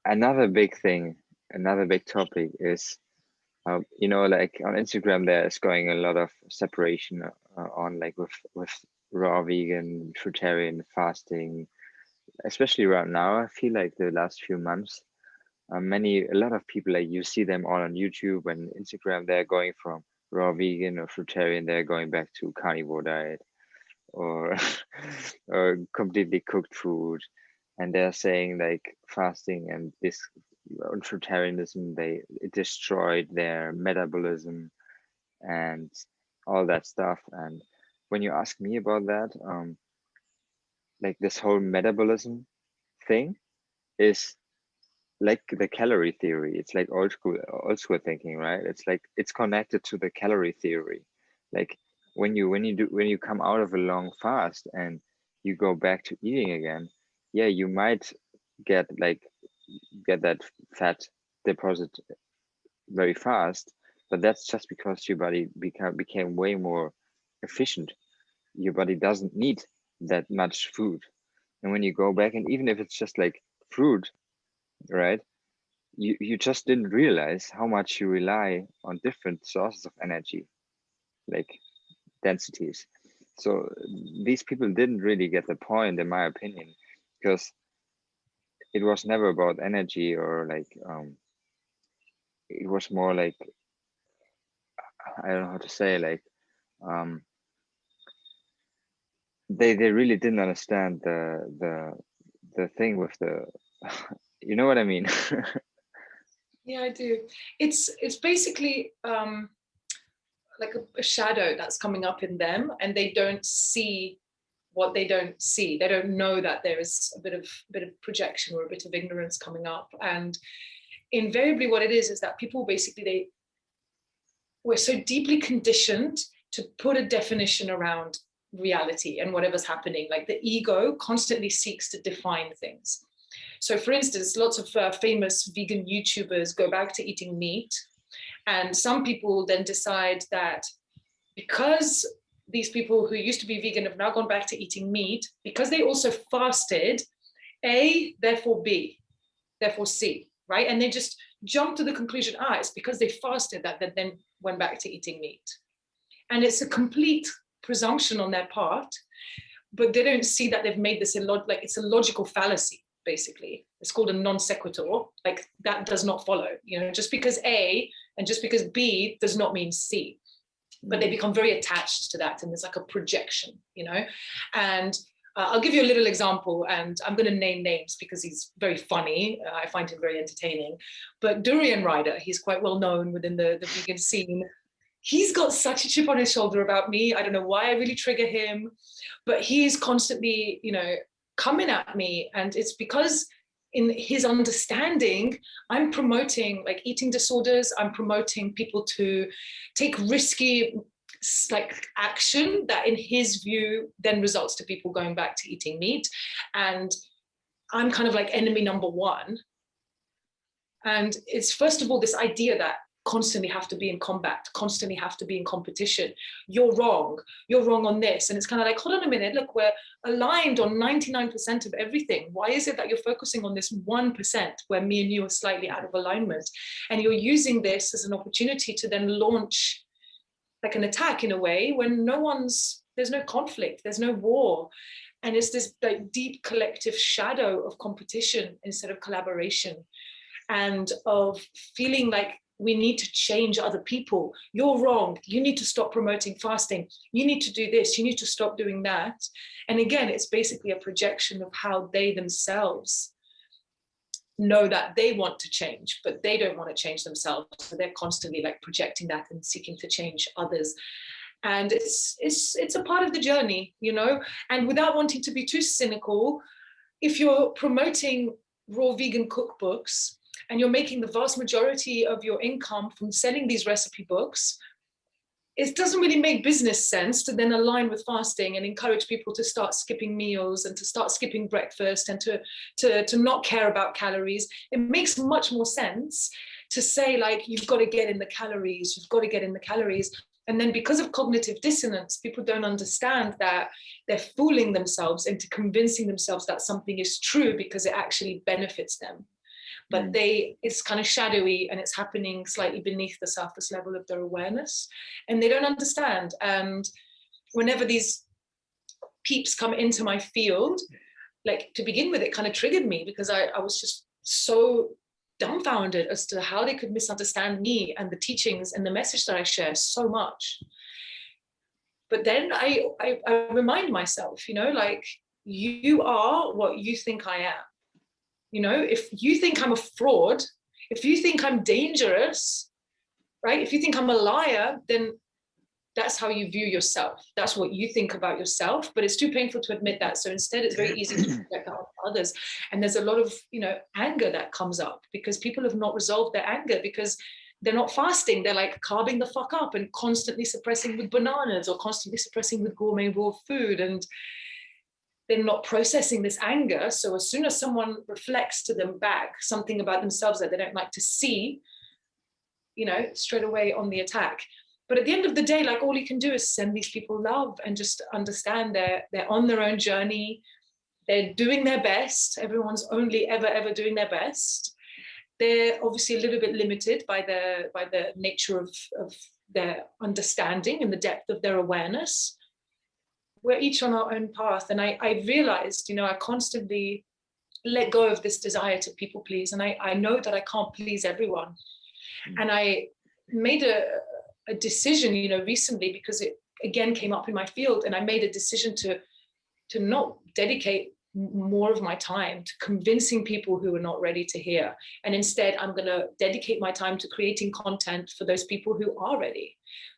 Another big topic is, like on Instagram, there's going a lot of separation on, like, with raw vegan, fruitarian fasting, especially right now. I feel like the last few months, a lot of people, like, you see them all on YouTube and Instagram, they're going from raw vegan or fruitarian, they're going back to carnivore diet or or completely cooked food, and they're saying like fasting and this fruitarianism, it destroyed their metabolism and all that stuff. And when you ask me about that, like, this whole metabolism thing is like the calorie theory. It's like old school thinking, right? It's like it's connected to the calorie theory. Like, when you come out of a long fast and you go back to eating again, yeah, you might get that fat deposit very fast, but that's just because your body became way more efficient. Your body doesn't need that much food, and when you go back, and even if it's just like fruit, right, you just didn't realize how much you rely on different sources of energy, like densities. So these people didn't really get the point, in my opinion, because it was never about energy, or like it was more like, I don't know how to say, like, they really didn't understand the thing with the you know what I mean? Yeah, I do. It's basically like a shadow that's coming up in them, and they don't see what they don't see. They don't know that there is a bit of projection or a bit of ignorance coming up. And invariably what it is that people basically, we're so deeply conditioned to put a definition around reality and whatever's happening. Like, the ego constantly seeks to define things. So for instance, lots of famous vegan YouTubers go back to eating meat, and some people then decide that because these people who used to be vegan have now gone back to eating meat, because they also fasted, A, therefore B, therefore C, right? And they just jump to the conclusion, it's because they fasted that they then went back to eating meat. And it's a complete presumption on their part, but they don't see that they've made this like it's a logical fallacy, basically. It's called a non sequitur. Like that does not follow, you know, just because A and just because B does not mean C. But they become very attached to that, and there's like a projection, you know. And I'll give you a little example, and I'm going to name names because he's very funny. I find him very entertaining. But Durian Rider, he's quite well known within the vegan scene. He's got such a chip on his shoulder about me. I don't know why I really trigger him, but he's constantly, you know, coming at me. And it's because in his understanding, I'm promoting like eating disorders. I'm promoting people to take risky like action that in his view then results to people going back to eating meat. And I'm kind of like enemy number one. And it's first of all this idea that constantly have to be in combat, constantly have to be in competition. You're wrong on this. And it's kind of like, hold on a minute, look, we're aligned on 99% of everything. Why is it that you're focusing on this 1% where me and you are slightly out of alignment? And you're using this as an opportunity to then launch like an attack in a way when there's no conflict, there's no war. And it's this like deep collective shadow of competition instead of collaboration, and of feeling like we need to change other people. You're wrong. You need to stop promoting fasting. You need to do this. You need to stop doing that. And again, it's basically a projection of how they themselves know that they want to change, but they don't want to change themselves. So they're constantly like projecting that and seeking to change others. And it's a part of the journey, you know. And without wanting to be too cynical, if you're promoting raw vegan cookbooks, and you're making the vast majority of your income from selling these recipe books, it doesn't really make business sense to then align with fasting and encourage people to start skipping meals and to start skipping breakfast and to not care about calories. It makes much more sense to say, like, you've got to get in the calories, you've got to get in the calories. And then because of cognitive dissonance, people don't understand that they're fooling themselves into convincing themselves that something is true because it actually benefits them. But it's kind of shadowy and it's happening slightly beneath the surface level of their awareness, and they don't understand. And whenever these peeps come into my field, like to begin with, it kind of triggered me because I was just so dumbfounded as to how they could misunderstand me and the teachings and the message that I share so much. But then I remind myself, you know, like, you are what you think I am. You know, if you think I'm a fraud, if you think I'm dangerous, right? If you think I'm a liar, then that's how you view yourself. That's what you think about yourself, but it's too painful to admit that. So instead, it's very easy to project that on others. And there's a lot of, you know, anger that comes up because people have not resolved their anger because they're not fasting. They're like carving the fuck up and constantly suppressing with bananas or constantly suppressing with gourmet raw food. And they're not processing this anger. So as soon as someone reflects to them back something about themselves that they don't like to see, you know, straight away on the attack. But at the end of the day, like, all you can do is send these people love and just understand they're on their own journey. They're doing their best. Everyone's only ever doing their best. They're obviously a little bit limited by the nature of their understanding and the depth of their awareness. We're each on our own path. And I realized, you know, I constantly let go of this desire to people please. And I know that I can't please everyone. And I made a decision, you know, recently, because it again came up in my field, and I made a decision to not dedicate more of my time to convincing people who are not ready to hear. And instead, I'm going to dedicate my time to creating content for those people who are ready,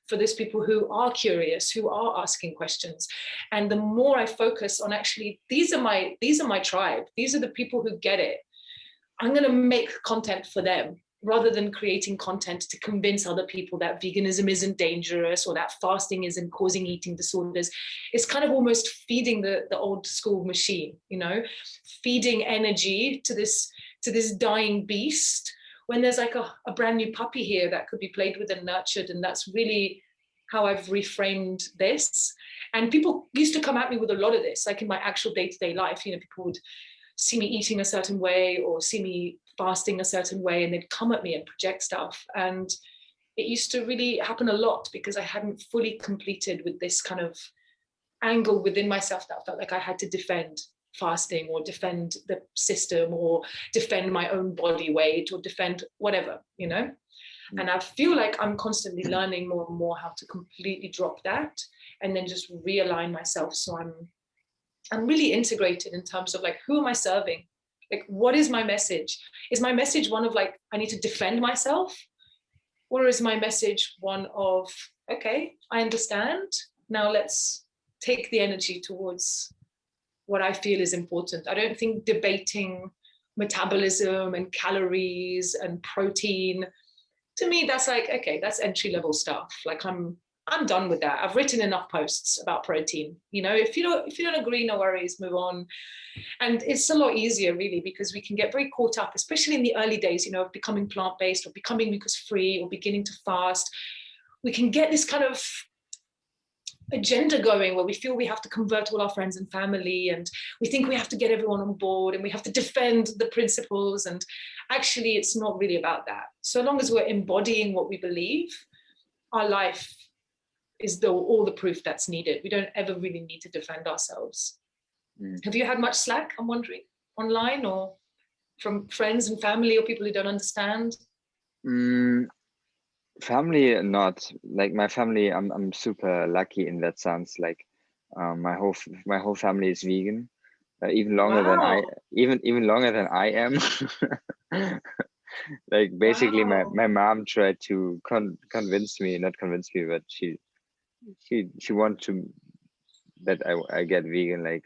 for those people who are curious, who are asking questions. And the more I focus on actually, these are my tribe, these are the people who get it, I'm going to make content for them, rather than creating content to convince other people that veganism isn't dangerous or that fasting isn't causing eating disorders. It's kind of almost feeding the old school machine, you know, feeding energy to this dying beast, when there's like a brand new puppy here that could be played with and nurtured. And that's really how I've reframed this. And people used to come at me with a lot of this, like in my actual day-to-day life, you know, people would see me eating a certain way or see me fasting a certain way, and they'd come at me and project stuff. And it used to really happen a lot because I hadn't fully completed with this kind of angle within myself that felt like I had to defend fasting or defend the system or defend my own body weight or defend whatever, you know. And I feel like I'm constantly learning more and more how to completely drop that and then just realign myself. So I'm really integrated in terms of like, who am I serving? Like, what is my message? Is my message one of like, I need to defend myself? Or is my message one of, okay, I understand. Now let's take the energy towards what I feel is important. I don't think debating metabolism and calories and protein, to me, that's like, okay, that's entry-level stuff. Like I'm done with that. I've written enough posts about protein. You know, if you don't agree, no worries, move on. And it's a lot easier, really, because we can get very caught up, especially in the early days, you know, of becoming plant-based or becoming mucus-free or beginning to fast. We can get this kind of agenda going where we feel we have to convert all our friends and family, and we think we have to get everyone on board and we have to defend the principles. And actually, it's not really about that. So long as we're embodying what we believe, our life is all the proof that's needed. We don't ever really need to defend ourselves. Have you had much slack, I'm wondering, online or from friends and family or people who don't understand? Family, not like my family. I'm super lucky in that sense. Like, my whole family is vegan, even longer than I Wow. even longer than I am. Like basically, Wow. my mom tried to convince me, not convince me, but she wanted to that I get vegan like,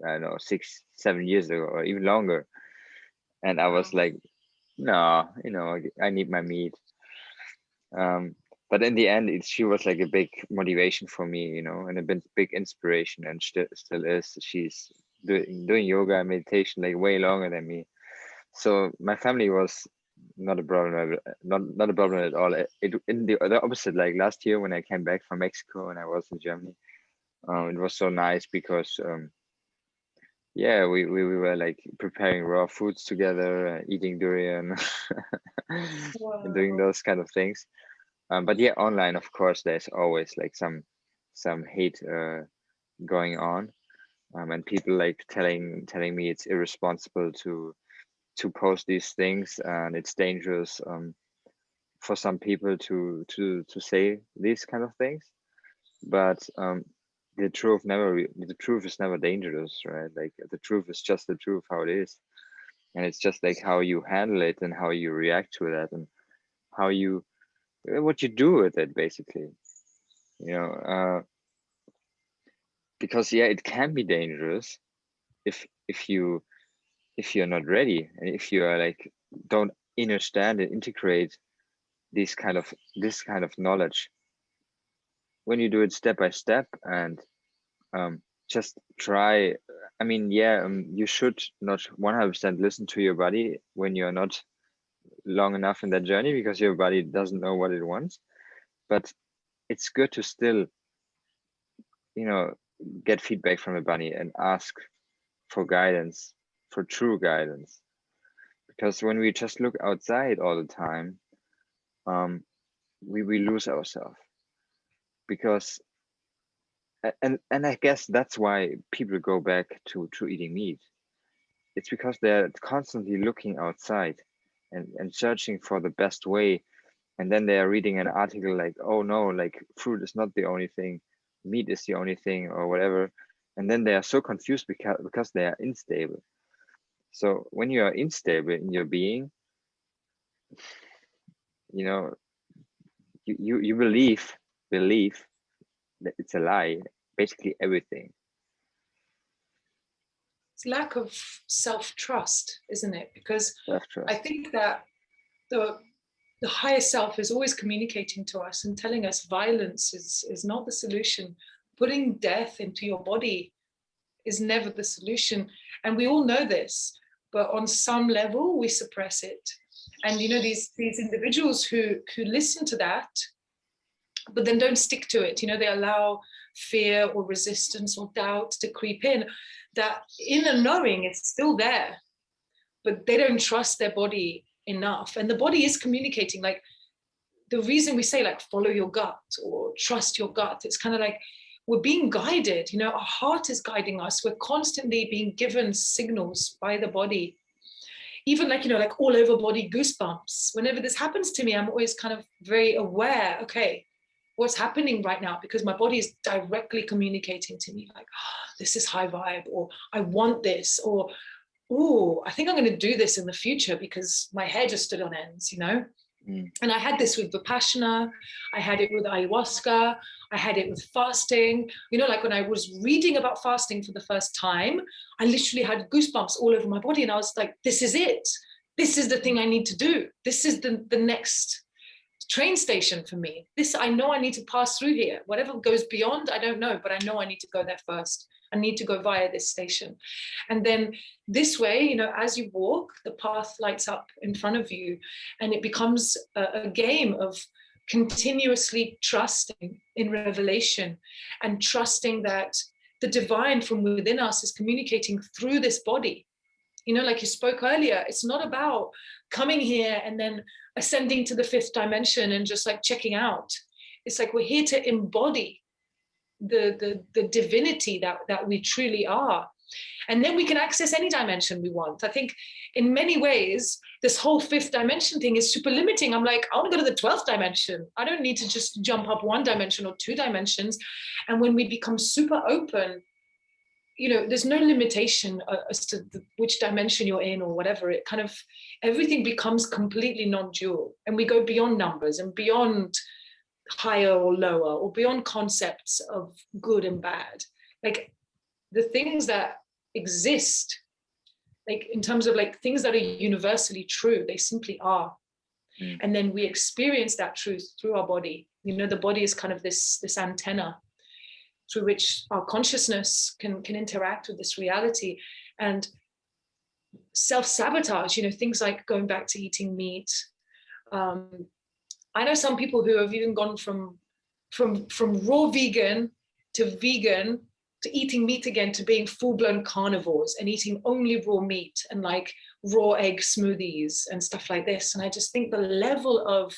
I don't know, 6-7 years ago or even longer, and I was Wow. like, no, you know, I need my meat. But in the end, she was like a big motivation for me, you know, and a big inspiration, and still is. She's doing yoga and meditation like way longer than me. So my family was not a problem, not a problem at all. It in the opposite. Like last year when I came back from Mexico and I was in Germany, it was so nice because yeah, we were like preparing raw foods together, eating durian, and doing Wow. those kind of things. But yeah, online, of course, there's always like some hate going on, and people like telling me it's irresponsible to post these things, and it's dangerous for some people to say these kind of things. But the truth is never dangerous, right? Like the truth is just the truth, how it is, and it's just like how you handle it and how you react to that and how you what you do with it, basically. You know, because yeah, it can be dangerous if you're not ready, and if you are like don't understand and integrate this kind of knowledge. When you do it step by step and just try. I mean, yeah, you should not 100% listen to your body when you're not long enough in that journey, because your body doesn't know what it wants. But it's good to still, you know, get feedback from the body and ask for guidance, for true guidance. Because when we just look outside all the time, we lose ourselves. Because and I guess that's why people go back to eating meat. It's because they're constantly looking outside and searching for the best way, and then they are reading an article like, oh no, like fruit is not the only thing, meat is the only thing, or whatever, and then they are so confused because they are unstable. So when you are unstable in your being, you know, you believe that it's a lie, basically everything. It's lack of self-trust, isn't it? Because I Self-trust. think that the higher self is always communicating to us and telling us violence is not the solution. Putting death into your body is never the solution. And we all know this, but on some level we suppress it. And you know, these individuals who listen to that, but then don't stick to it. You know, they allow fear or resistance or doubt to creep in, that inner knowing is still there, but they don't trust their body enough. And the body is communicating. Like, the reason we say, like, follow your gut or trust your gut, it's kind of like we're being guided, our heart is guiding us. We're constantly being given signals by the body. Even like, like all over body goosebumps. Whenever this happens to me, I'm always kind of very aware, okay, what's happening right now? Because my body is directly communicating to me, like, oh, this is high vibe, or I want this, or, oh, I think I'm going to do this in the future because my hair just stood on ends, And I had this with Vipassana, I had it with ayahuasca, I had it with fasting. Like when I was reading about fasting for the first time, I literally had goosebumps all over my body. And I was like, this is it. This is the thing I need to do. This is the next train station for me. I know I need to pass through here. Whatever goes beyond, I don't know, but I know I need to go there first. I need to go via this station. And then this way, as you walk, the path lights up in front of you, and it becomes a game of continuously trusting in revelation and trusting that the divine from within us is communicating through this body. Like you spoke earlier, it's not about coming here and then ascending to the 5th dimension and just like checking out. It's like we're here to embody the divinity that we truly are. And then we can access any dimension we want. I think in many ways, this whole 5th dimension thing is super limiting. I'm like, I want to go to the 12th dimension. I don't need to just jump up 1 dimension or 2 dimensions. And when we become super open, there's no limitation as to which dimension you're in or whatever. It kind of, everything becomes completely non-dual. And we go beyond numbers and beyond higher or lower, or beyond concepts of good and bad. Like the things that exist, like in terms of like things that are universally true, they simply are. And then we experience that truth through our body. The body is kind of this antenna through which our consciousness can interact with this reality. And self-sabotage, things like going back to eating meat. I know some people who have even gone from raw vegan to eating meat again, to being full-blown carnivores and eating only raw meat and like raw egg smoothies and stuff like this. And I just think the level of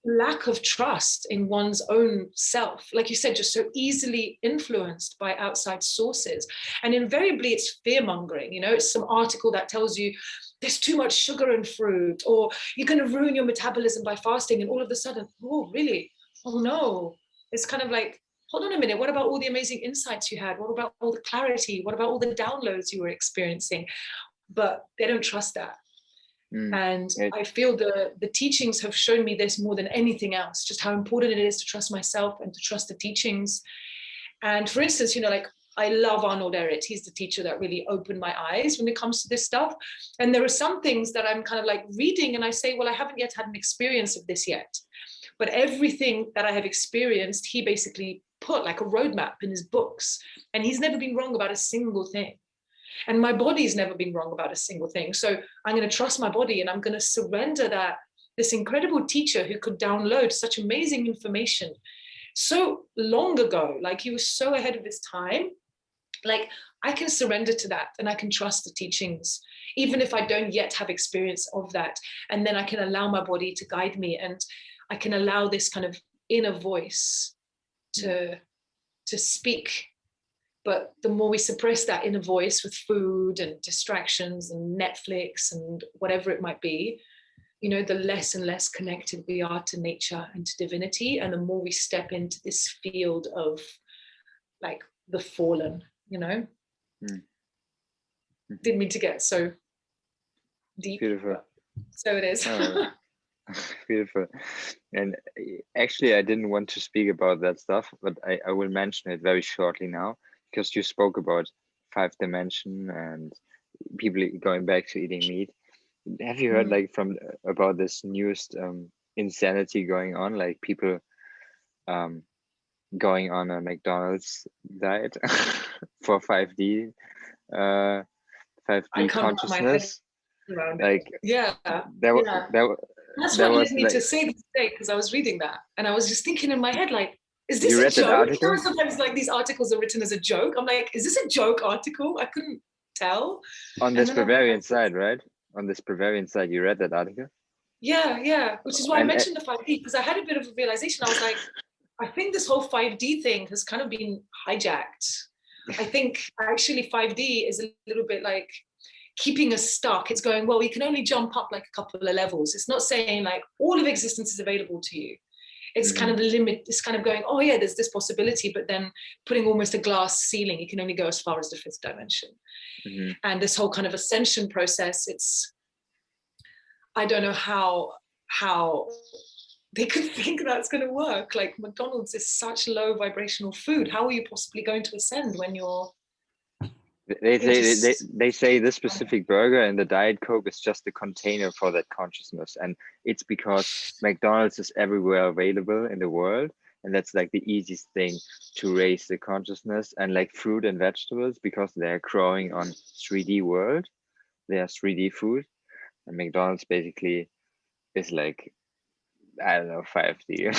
lack of trust in one's own self, like you said, just so easily influenced by outside sources. And invariably it's fear-mongering. It's some article that tells you there's too much sugar in fruit, or you're going to ruin your metabolism by fasting, and all of a sudden, oh really, oh no. It's kind of like, hold on a minute, what about all the amazing insights you had? What about all the clarity? What about all the downloads you were experiencing? But they don't trust that. And I feel the teachings have shown me this more than anything else, just how important it is to trust myself and to trust the teachings. And for instance, like I love Arnold Ehret. He's the teacher that really opened my eyes when it comes to this stuff. And there are some things that I'm kind of like reading and I say, well, I haven't yet had an experience of this yet. But everything that I have experienced, he basically put like a roadmap in his books. And he's never been wrong about a single thing. And my body's never been wrong about a single thing. So I'm going to trust my body, and I'm going to surrender that this incredible teacher who could download such amazing information so long ago, like he was so ahead of his time. Like I can surrender to that, and I can trust the teachings, even if I don't yet have experience of that. And then I can allow my body to guide me, and I can allow this kind of inner voice to speak. But the more we suppress that inner voice with food and distractions and Netflix and whatever it might be, the less and less connected we are to nature and to divinity. And the more we step into this field of like the fallen, Didn't mean to get so deep. Beautiful. So it is. Oh, beautiful. And actually, I didn't want to speak about that stuff, but I will mention it very shortly now, because you spoke about 5th dimension and people going back to eating meat. Have you heard like about this newest insanity going on, like people going on a McDonald's diet for 5D 5D consciousness? Like that's what led me to say this today, because I was reading that and I was just thinking in my head, like, is this You a read that joke? You know, article? sometimes like these articles are written as a joke. I'm like, is this a joke article? I couldn't tell. On And this then I Bavarian realized, side, right? On this Bavarian side, you read that article? yeah, which is why I And mentioned the 5D, because I had a bit of a realization. I was like, I think this whole 5D thing has kind of been hijacked. I think actually 5D is a little bit like keeping us stuck. It's going, well, we can only jump up like a couple of levels. It's not saying like all of existence is available to you. It's kind of the limit. It's kind of going, oh yeah, there's this possibility, but then putting almost a glass ceiling. You can only go as far as the fifth dimension. And this whole kind of ascension process, it's, I don't know how they could think that's going to work. Like McDonald's is such low vibrational food. How are you possibly going to ascend when you're they say this specific burger and the Diet Coke is just a container for that consciousness, and it's because McDonald's is everywhere available in the world, and that's like the easiest thing to raise the consciousness. And like fruit and vegetables, because they're growing on 3D world, they are 3D food, and McDonald's basically is like, I don't know, 5D.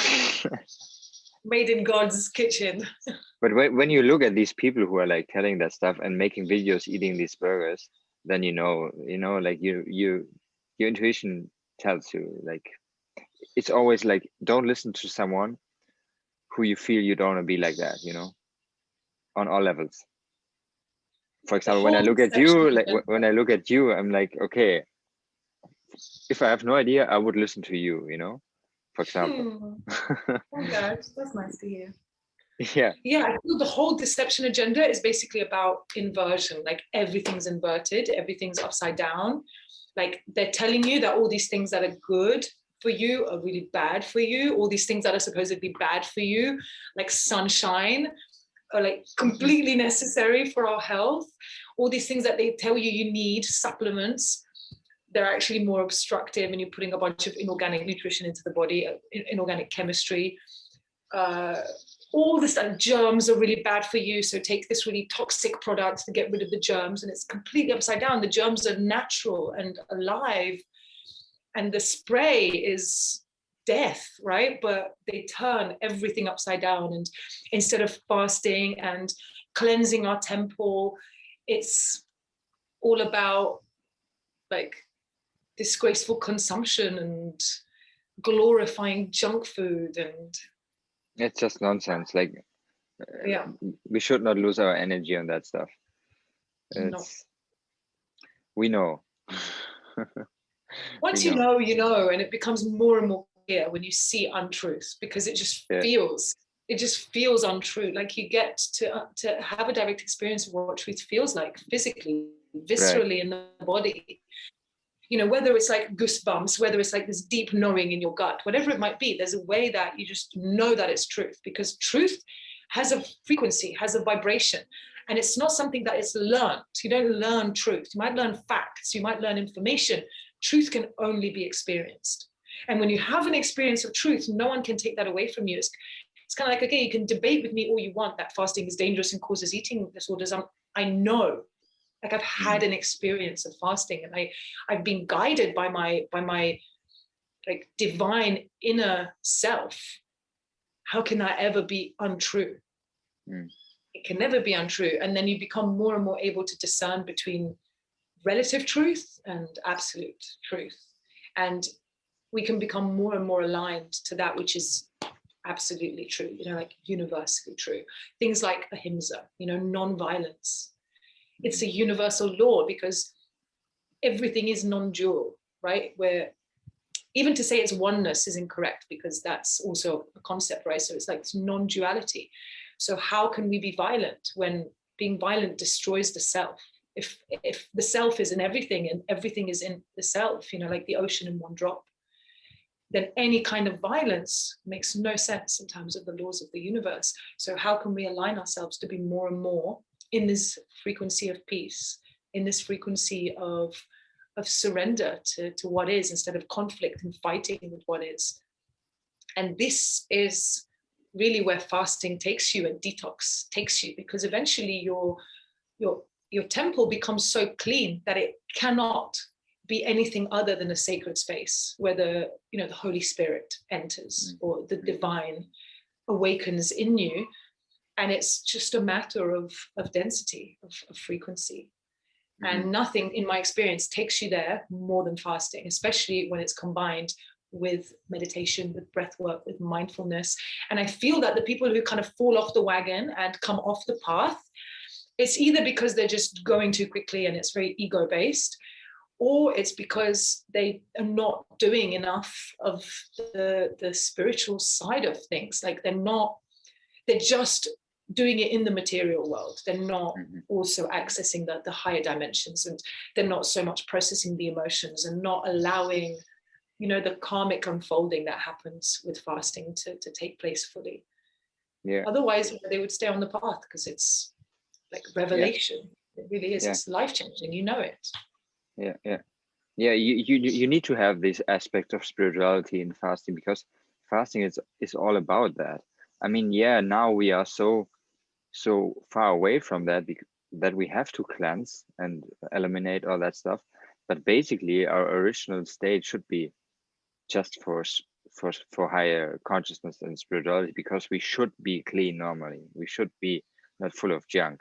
made in God's kitchen. But when you look at these people who are like telling that stuff and making videos eating these burgers, then you know, like your intuition tells you, like, it's always like, don't listen to someone who you feel you don't want to be like that, on all levels. For The example, when I whole look at deception you, like agenda. when I look at you, I'm like, okay, if I have no idea, I would listen to you, for example. Oh God, that's nice to hear. Yeah. Yeah, I feel the whole deception agenda is basically about inversion. Like everything's inverted, everything's upside down. Like they're telling you that all these things that are good for you are really bad for you. All these things that are supposedly bad for you, like sunshine, are like completely necessary for our health. All these things that they tell you you need, supplements, they're actually more obstructive, and you're putting a bunch of inorganic nutrition into the body, inorganic chemistry. All this like germs are really bad for you, so take this really toxic product to get rid of the germs, and it's completely upside down. The germs are natural and alive, and the spray is death, right? But they turn everything upside down, and instead of fasting and cleansing our temple, it's all about like disgraceful consumption and glorifying junk food, and It's just nonsense. Like, yeah, we should not lose our energy on that stuff. no. We know. Once you know, and it becomes more and more clear when you see untruth, because it just feels untrue. Like you get to have a direct experience of what truth feels like physically, viscerally, in the body. Whether it's like goosebumps, whether it's like this deep knowing in your gut, whatever it might be, there's a way that you just know that it's truth, because truth has a frequency, has a vibration, and it's not something that is learned. You don't learn truth. You might learn facts, you might learn information. Truth can only be experienced. And when you have an experience of truth, no one can take that away from you. It's kind of like, okay, you can debate with me all you want that fasting is dangerous and causes eating disorders. I know. Like I've had an experience of fasting, and I've been guided by my like divine inner self. How can that ever be untrue? It can never be untrue. And then you become more and more able to discern between relative truth and absolute truth. And we can become more and more aligned to that which is absolutely true, like universally true. Things like ahimsa, non-violence. It's a universal law, because everything is non-dual, right? Where even to say it's oneness is incorrect, because that's also a concept, right? So it's like it's non-duality. So how can we be violent when being violent destroys the self? If the self is in everything and everything is in the self, like the ocean in one drop, then any kind of violence makes no sense in terms of the laws of the universe. So how can we align ourselves to be more and more in this frequency of peace, in this frequency of surrender to what is, instead of conflict and fighting with what is? And this is really where fasting takes you and detox takes you, because eventually your temple becomes so clean that it cannot be anything other than a sacred space where the Holy Spirit enters, or the divine, awakens in you. And it's just a matter of density, of frequency. And nothing, in my experience, takes you there more than fasting, especially when it's combined with meditation, with breath work, with mindfulness. And I feel that the people who kind of fall off the wagon and come off the path, it's either because they're just going too quickly and it's very ego-based, or it's because they are not doing enough of the spiritual side of things. Like they're just doing it in the material world. They're not also accessing the higher dimensions, and they're not so much processing the emotions and not allowing, the karmic unfolding that happens with fasting to take place fully. Yeah. Otherwise, they would stay on the path, because it's like revelation. It really is. It's life-changing. It. Yeah. You need to have this aspect of spirituality in fasting, because fasting is all about that. I mean, now we are so far away from that, that we have to cleanse and eliminate all that stuff. But basically, our original state should be just for higher consciousness and spirituality, because we should be clean normally. We should be not full of junk.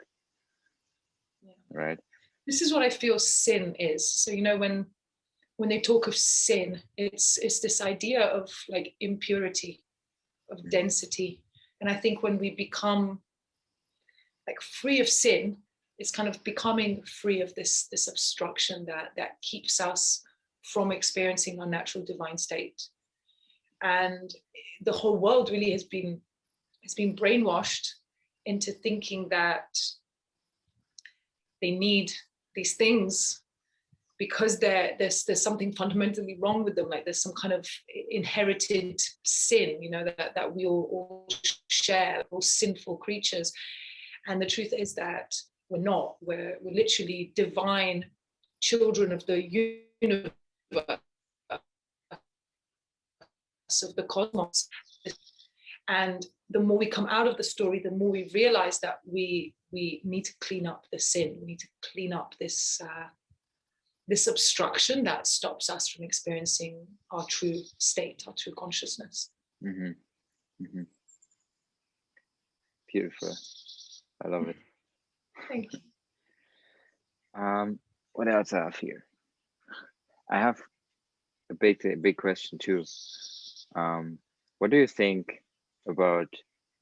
Right. This is what I feel sin is. So when they talk of sin, it's this idea of like impurity, of density. And I think when we become like free of sin, it's kind of becoming free of this obstruction that keeps us from experiencing our natural divine state. And the whole world really has been brainwashed into thinking that they need these things because there's something fundamentally wrong with them. Like there's some kind of inherited sin, that we all share, all sinful creatures. And the truth is that we're not. We're literally divine children of the universe, of the cosmos. And the more we come out of the story, the more we realize that we need to clean up the sin. We need to clean up this obstruction that stops us from experiencing our true state, our true consciousness. Beautiful. I love it. Thank you. What else I have here? I have a big question too. What do you think about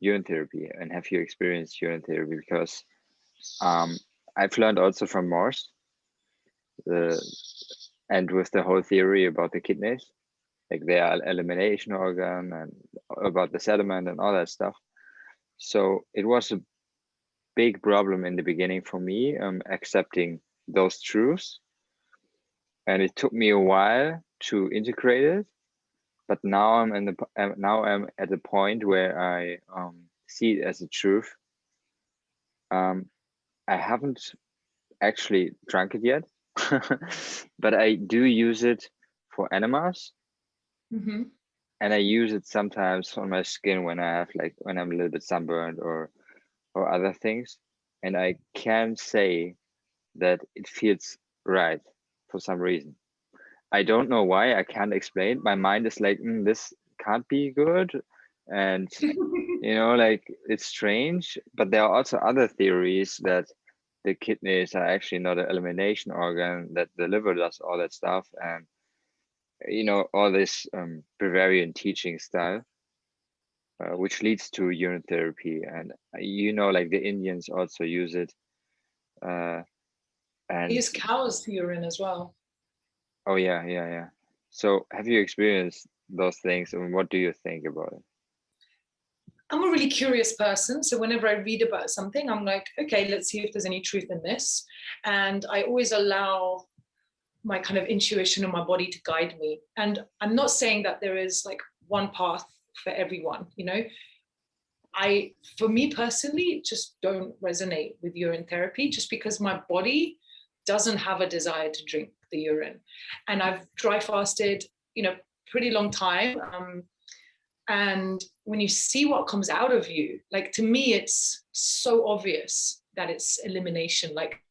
urine therapy, and have you experienced urine therapy? Because I've learned also from Morse, and with the whole theory about the kidneys, like they are elimination organ, and about the sediment and all that stuff. So it was a big problem in the beginning for me, accepting those truths, and it took me a while to integrate it. But now I'm at the point where I see it as a truth. I haven't actually drunk it yet, but I do use it for enemas, and I use it sometimes on my skin when I'm a little bit sunburned or other things, and I can say that it feels right for some reason. I don't know why. I can't explain. My mind is like, this can't be good, and like it's strange. But there are also other theories that the kidneys are actually not an elimination organ, that the liver does all that stuff, and all this Bavarian teaching style, which leads to urine therapy. And like the Indians also use it. And they use cows' urine as well. Oh yeah. So have you experienced those things, and what do you think about it? I'm a really curious person. So whenever I read about something, I'm like, okay, let's see if there's any truth in this. And I always allow my kind of intuition and my body to guide me. And I'm not saying that there is like one path for everyone, for me personally, just don't resonate with urine therapy, just because my body doesn't have a desire to drink the urine. And I've dry fasted, pretty long time. And when you see what comes out of you, like to me, it's so obvious that it's elimination. Like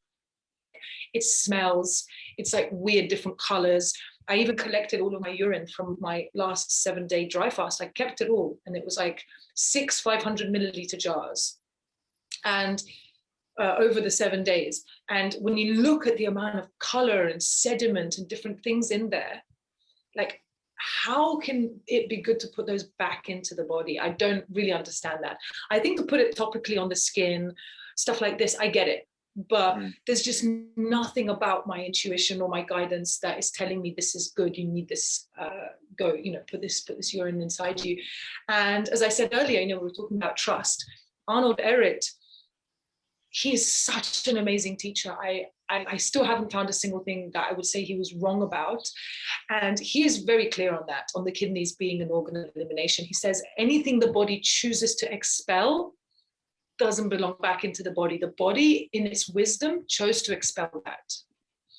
it smells, it's like weird different colors. I even collected all of my urine from my last 7-day dry fast. I kept it all, and it was like 6 500 milliliter jars, and over the 7 days. And when you look at the amount of color and sediment and different things in there, like, how can it be good to put those back into the body? I don't really understand that. I think to put it topically on the skin, stuff like this, I get it. But there's just nothing about my intuition or my guidance that is telling me this is good. You need this, go, put this urine inside you. And as I said earlier, we were talking about trust. Arnold Ehret, he's such an amazing teacher. I still haven't found a single thing that I would say he was wrong about. And he is very clear on that, on the kidneys being an organ of elimination. He says anything the body chooses to expel doesn't belong back into the body. The body, in its wisdom, chose to expel that.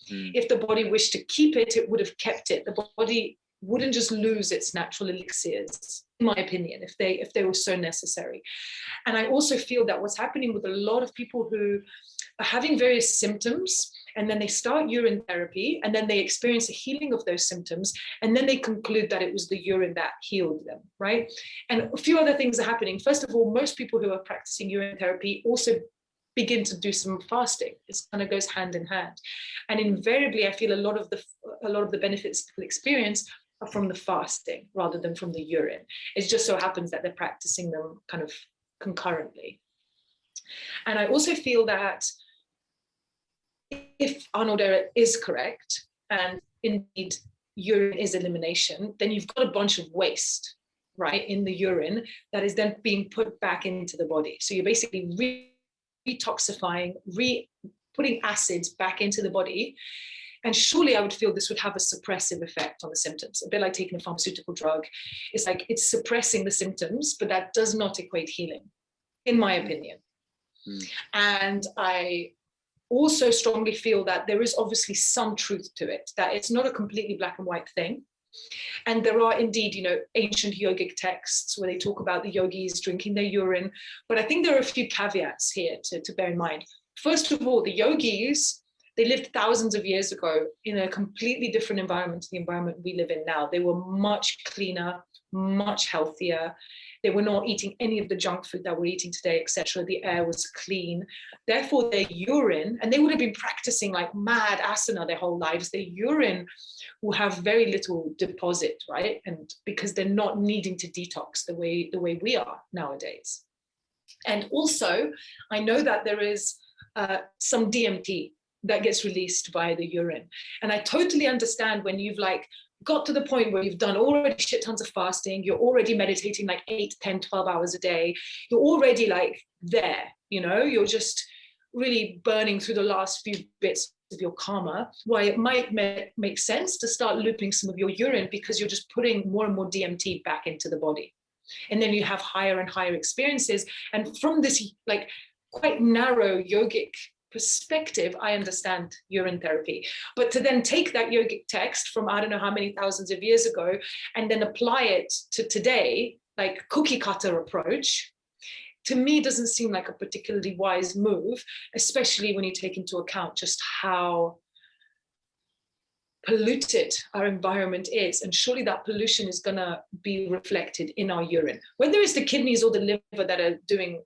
If the body wished to keep it, it would have kept it. The body wouldn't just lose its natural elixirs, in my opinion, if they were so necessary. And I also feel that what's happening with a lot of people who are having various symptoms, and then they start urine therapy, and then they experience a healing of those symptoms, and then they conclude that it was the urine that healed them, right? And a few other things are happening. First of all, most people who are practicing urine therapy also begin to do some fasting. It kind of goes hand in hand. And invariably, I feel a lot of the benefits people experience are from the fasting rather than from the urine. It just so happens that they're practicing them kind of concurrently. And I also feel that if Arnold Ehret is correct, and indeed urine is elimination, then you've got a bunch of waste, right, in the urine that is then being put back into the body. So you're basically detoxifying, putting acids back into the body. And surely I would feel this would have a suppressive effect on the symptoms, a bit like taking a pharmaceutical drug. It's like it's suppressing the symptoms, but that does not equate healing, in my opinion. And I also strongly feel that there is obviously some truth to it, that it's not a completely black and white thing. And there are indeed, ancient yogic texts where they talk about the yogis drinking their urine. But I think there are a few caveats here to bear in mind. First of all, the yogis, they lived thousands of years ago in a completely different environment to the environment we live in now. They were much cleaner, much healthier. They were not eating any of the junk food that we're eating today, etc. The air was clean. Therefore, their urine, and they would have been practicing like mad asana their whole lives, their urine will have very little deposit, right? And because they're not needing to detox the way we are nowadays. And also, I know that there is some DMT that gets released via the urine. And I totally understand when you've got to the point where you've done already shit tons of fasting, you're already meditating like 8, 10, 12 hours a day, you're already there, you're just really burning through the last few bits of your karma, why it might make sense to start looping some of your urine, because you're just putting more and more DMT back into the body. And then you have higher and higher experiences. And from this quite narrow yogic perspective, I understand urine therapy. But to then take that yogic text from I don't know how many thousands of years ago and then apply it to today, like cookie cutter approach, to me doesn't seem like a particularly wise move, especially when you take into account just how polluted our environment is. And surely that pollution is going to be reflected in our urine, whether it's the kidneys or the liver that are doing.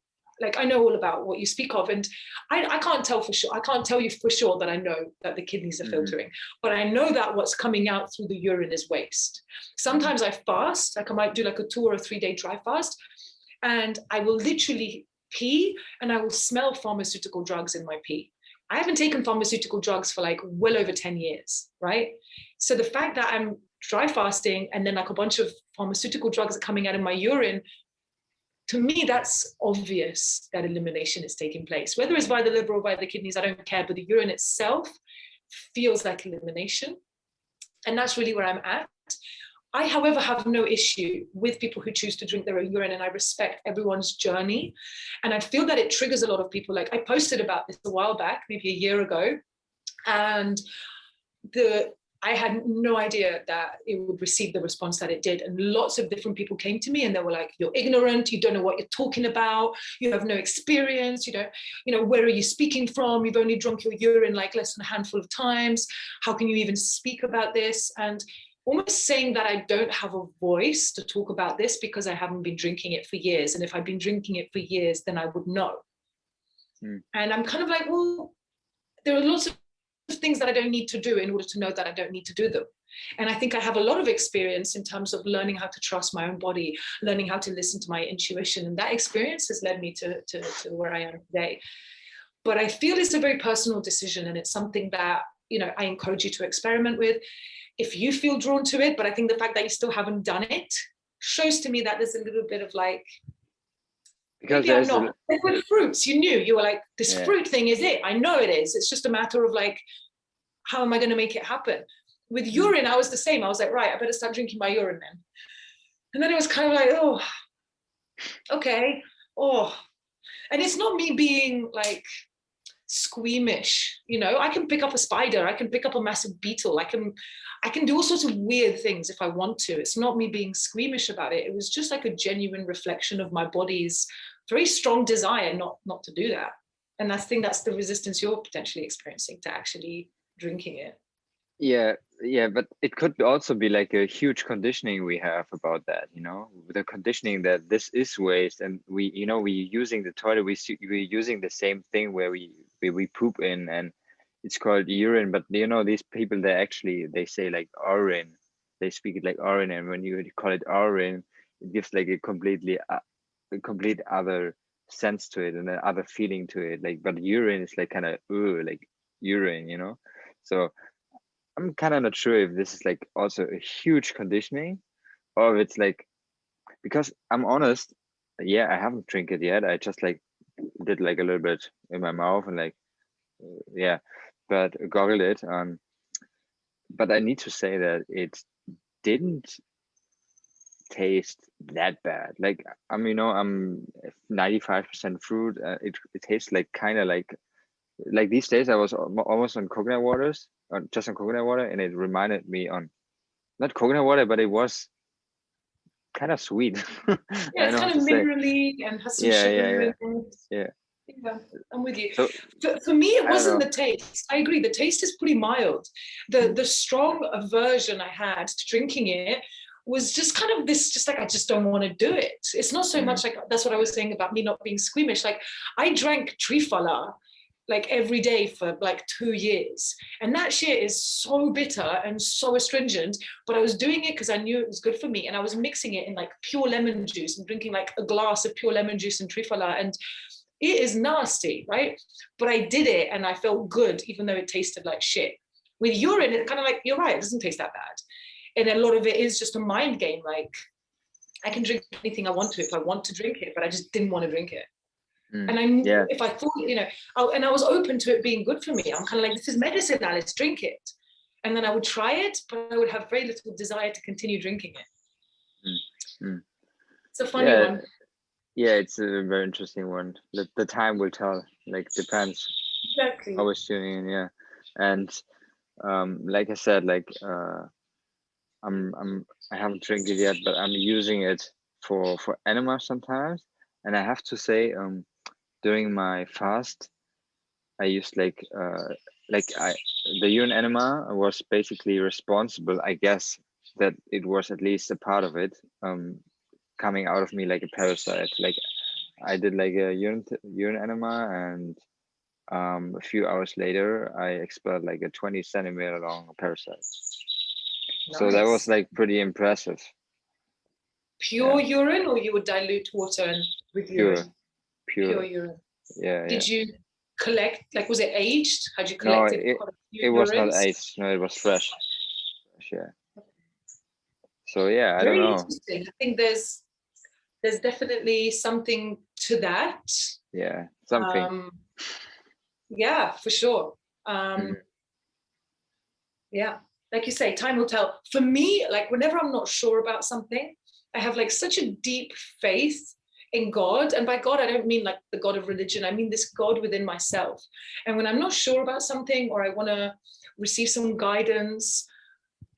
I know all about what you speak of, and I can't tell for sure. I can't tell you for sure that I know that the kidneys are filtering, but I know that what's coming out through the urine is waste. Sometimes I fast, I might do a 2 or 3 day dry fast, and I will literally pee and I will smell pharmaceutical drugs in my pee. I haven't taken pharmaceutical drugs for well over 10 years, right? So the fact that I'm dry fasting and then a bunch of pharmaceutical drugs are coming out of my urine, to me, that's obvious that elimination is taking place. Whether it's via the liver or via the kidneys, I don't care, but the urine itself feels like elimination. And that's really where I'm at. I, however, have no issue with people who choose to drink their own urine, and I respect everyone's journey. And I feel that it triggers a lot of people. I posted about this a while back, maybe a year ago, and I had no idea that it would receive the response that it did. And lots of different people came to me and they were like, you're ignorant, you don't know what you're talking about, you have no experience, you don't, where are you speaking from? You've only drunk your urine like less than a handful of times. How can you even speak about this? And almost saying that I don't have a voice to talk about this because I haven't been drinking it for years. And if I'd been drinking it for years, then I would know. And I'm kind of like, well, there are lots of things that I don't need to do in order to know that I don't need to do them. And I think I have a lot of experience in terms of learning how to trust my own body, learning how to listen to my intuition. And that experience has led me to where I am today. But I feel it's a very personal decision. And it's something that, I encourage you to experiment with if you feel drawn to it. But I think the fact that you still haven't done it shows to me that there's a little bit of like, because maybe I'm not. Like with fruits, you were like, this fruit thing is it. I know it is. It's just a matter of like, how am I going to make it happen? With urine, I was the same. I was like, right, I better start drinking my urine then. And then it was kind of like, oh, okay. Oh, and it's not me being like squeamish. I can pick up a spider. I can pick up a massive beetle. I can do all sorts of weird things if I want to. It's not me being squeamish about it. It was just like a genuine reflection of my body's very strong desire not to do that. And I think that's the resistance you're potentially experiencing to actually drinking it. Yeah, but it could also be like a huge conditioning we have about that, the conditioning that this is waste, and we using the toilet, we're using the same thing where we poop in, and it's called urine. But these people, they say like urine, they speak it like urine, and when you call it urine, it gives like a complete other sense to it and another feeling to it. Like, but urine is like kind of like urine, so I'm kind of not sure if this is like also a huge conditioning, or if it's like, because I'm honest, I haven't drank it yet. I just like did like a little bit in my mouth and like, but goggled it. But I need to say that it didn't taste that bad. Like, I'm 95% fruit. It tastes like kind of like these days I was almost on coconut waters, just on coconut water, and it reminded me on not coconut water, but it was kind of sweet. Yeah, it's kind of minerally and has some sugar in it. Yeah, I'm with you. So, for me, it wasn't the taste. I agree. The taste is pretty mild. The strong aversion I had to drinking it was just kind of this, just like, I just don't want to do it. It's not so much like, that's what I was saying about me not being squeamish. Like, I drank trifala like every day for like 2 years. And that shit is so bitter and so astringent, but I was doing it because I knew it was good for me. And I was mixing it in like pure lemon juice and drinking like a glass of pure lemon juice and trifala. And it is nasty, right? But I did it and I felt good, even though it tasted like shit. With urine, it's kind of like, you're right, it doesn't taste that bad. And a lot of it is just a mind game. Like, I can drink anything I want to if I want to drink it, but I just didn't want to drink it. And if I thought, and I was open to it being good for me. I'm kind of like, this is medicine now, let's drink it. And then I would try it, but I would have very little desire to continue drinking it. It's a funny one. Yeah, it's a very interesting one. The time will tell. Like, depends. Exactly. I was tuning in, yeah. And like I said, like I haven't drank it yet, but I'm using it for enemas sometimes. And I have to say, during my fast, I used the urine enema was basically responsible, I guess, that it was at least a part of it coming out of me like a parasite. Like, I did like a urine enema, and a few hours later I expelled like a 20 centimeter long parasite. Nice. So that was like pretty impressive. Pure urine, or you would dilute water with urine? Pure urine. Yeah. Did you collect, like, was it aged? Had you collected? No, it was not aged. No, it was fresh. Yeah. So yeah, I don't know. Interesting. I think there's definitely something to that. Yeah, something. Yeah, for sure. Yeah, like you say, time will tell. For me, like, whenever I'm not sure about something, I have like such a deep faith in God. And by God, I don't mean like the God of religion. I mean this God within myself. And when I'm not sure about something, or I want to receive some guidance,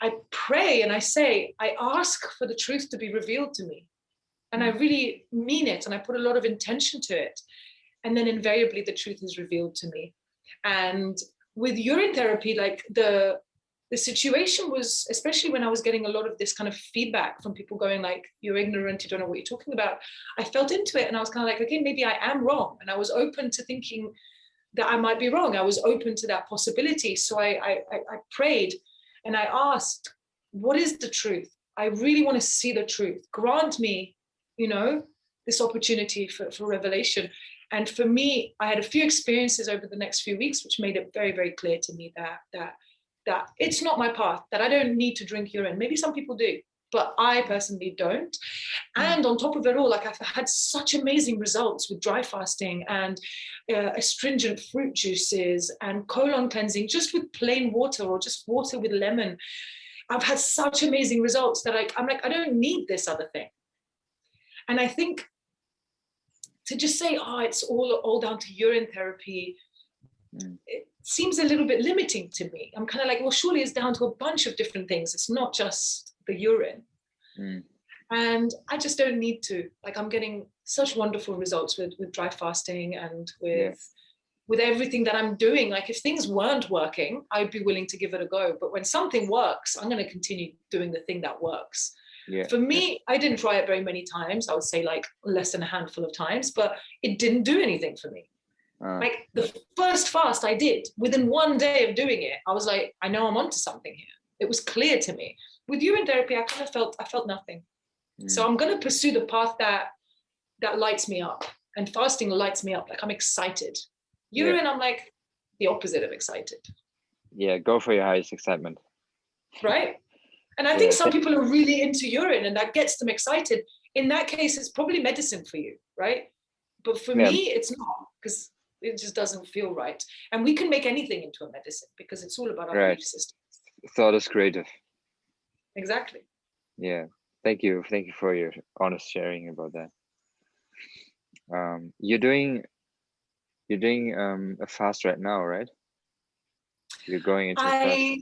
I pray and I say, I ask for the truth to be revealed to me. And I really mean it. And I put a lot of intention to it. And then invariably the truth is revealed to me. And with urine therapy, like the situation was, especially when I was getting a lot of this kind of feedback from people going like, you're ignorant, you don't know what you're talking about. I felt into it and I was kind of like, okay, maybe I am wrong. And I was open to thinking that I might be wrong. I was open to that possibility. So I prayed and I asked, what is the truth? I really want to see the truth. Grant me, this opportunity for revelation. And for me, I had a few experiences over the next few weeks, which made it very, very clear to me that it's not my path, that I don't need to drink urine. Maybe some people do, but I personally don't. And on top of it all, like I've had such amazing results with dry fasting and astringent fruit juices and colon cleansing, just with plain water or just water with lemon. I've had such amazing results that I'm like, I don't need this other thing. And I think to just say, it's all down to urine therapy, it seems a little bit limiting to me. I'm kind of like, well, surely it's down to a bunch of different things. It's not just the urine. And I just don't need to. Like, I'm getting such wonderful results with dry fasting and with everything that I'm doing. Like, if things weren't working, I'd be willing to give it a go. But when something works, I'm going to continue doing the thing that works. For me, I didn't try it very many times. I would say like less than a handful of times, but it didn't do anything for me. Like the first fast I did, within one day of doing it, I was like, I know I'm onto something here. It was clear to me. With urine therapy, I felt nothing. So I'm going to pursue the path that lights me up, and fasting lights me up. Like, I'm excited. Urine, I'm like the opposite of excited. Yeah, go for your highest excitement. Right. And I think some people are really into urine and that gets them excited. In that case, it's probably medicine for you, right? But for me, it's not, because it just doesn't feel right. And we can make anything into a medicine because it's all about our belief systems. Thought is creative. Exactly. Yeah. Thank you for your honest sharing about that. You're doing a fast right now, right? You're going into a fast.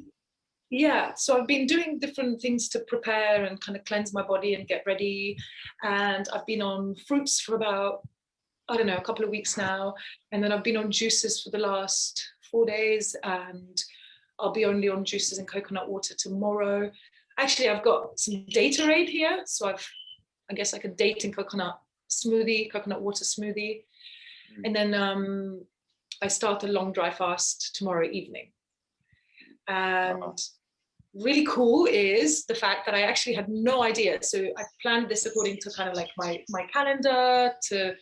Yeah, so I've been doing different things to prepare and kind of cleanse my body and get ready. And I've been on fruits for about, I don't know, a couple of weeks now. And then I've been on juices for the last 4 days. And I'll be only on juices and coconut water tomorrow. Actually, I've got some Datorade here. So I guess like a date and coconut water smoothie. And then I start a long dry fast tomorrow evening. And really cool is the fact that I actually had no idea. So I planned this according to kind of like my calendar, to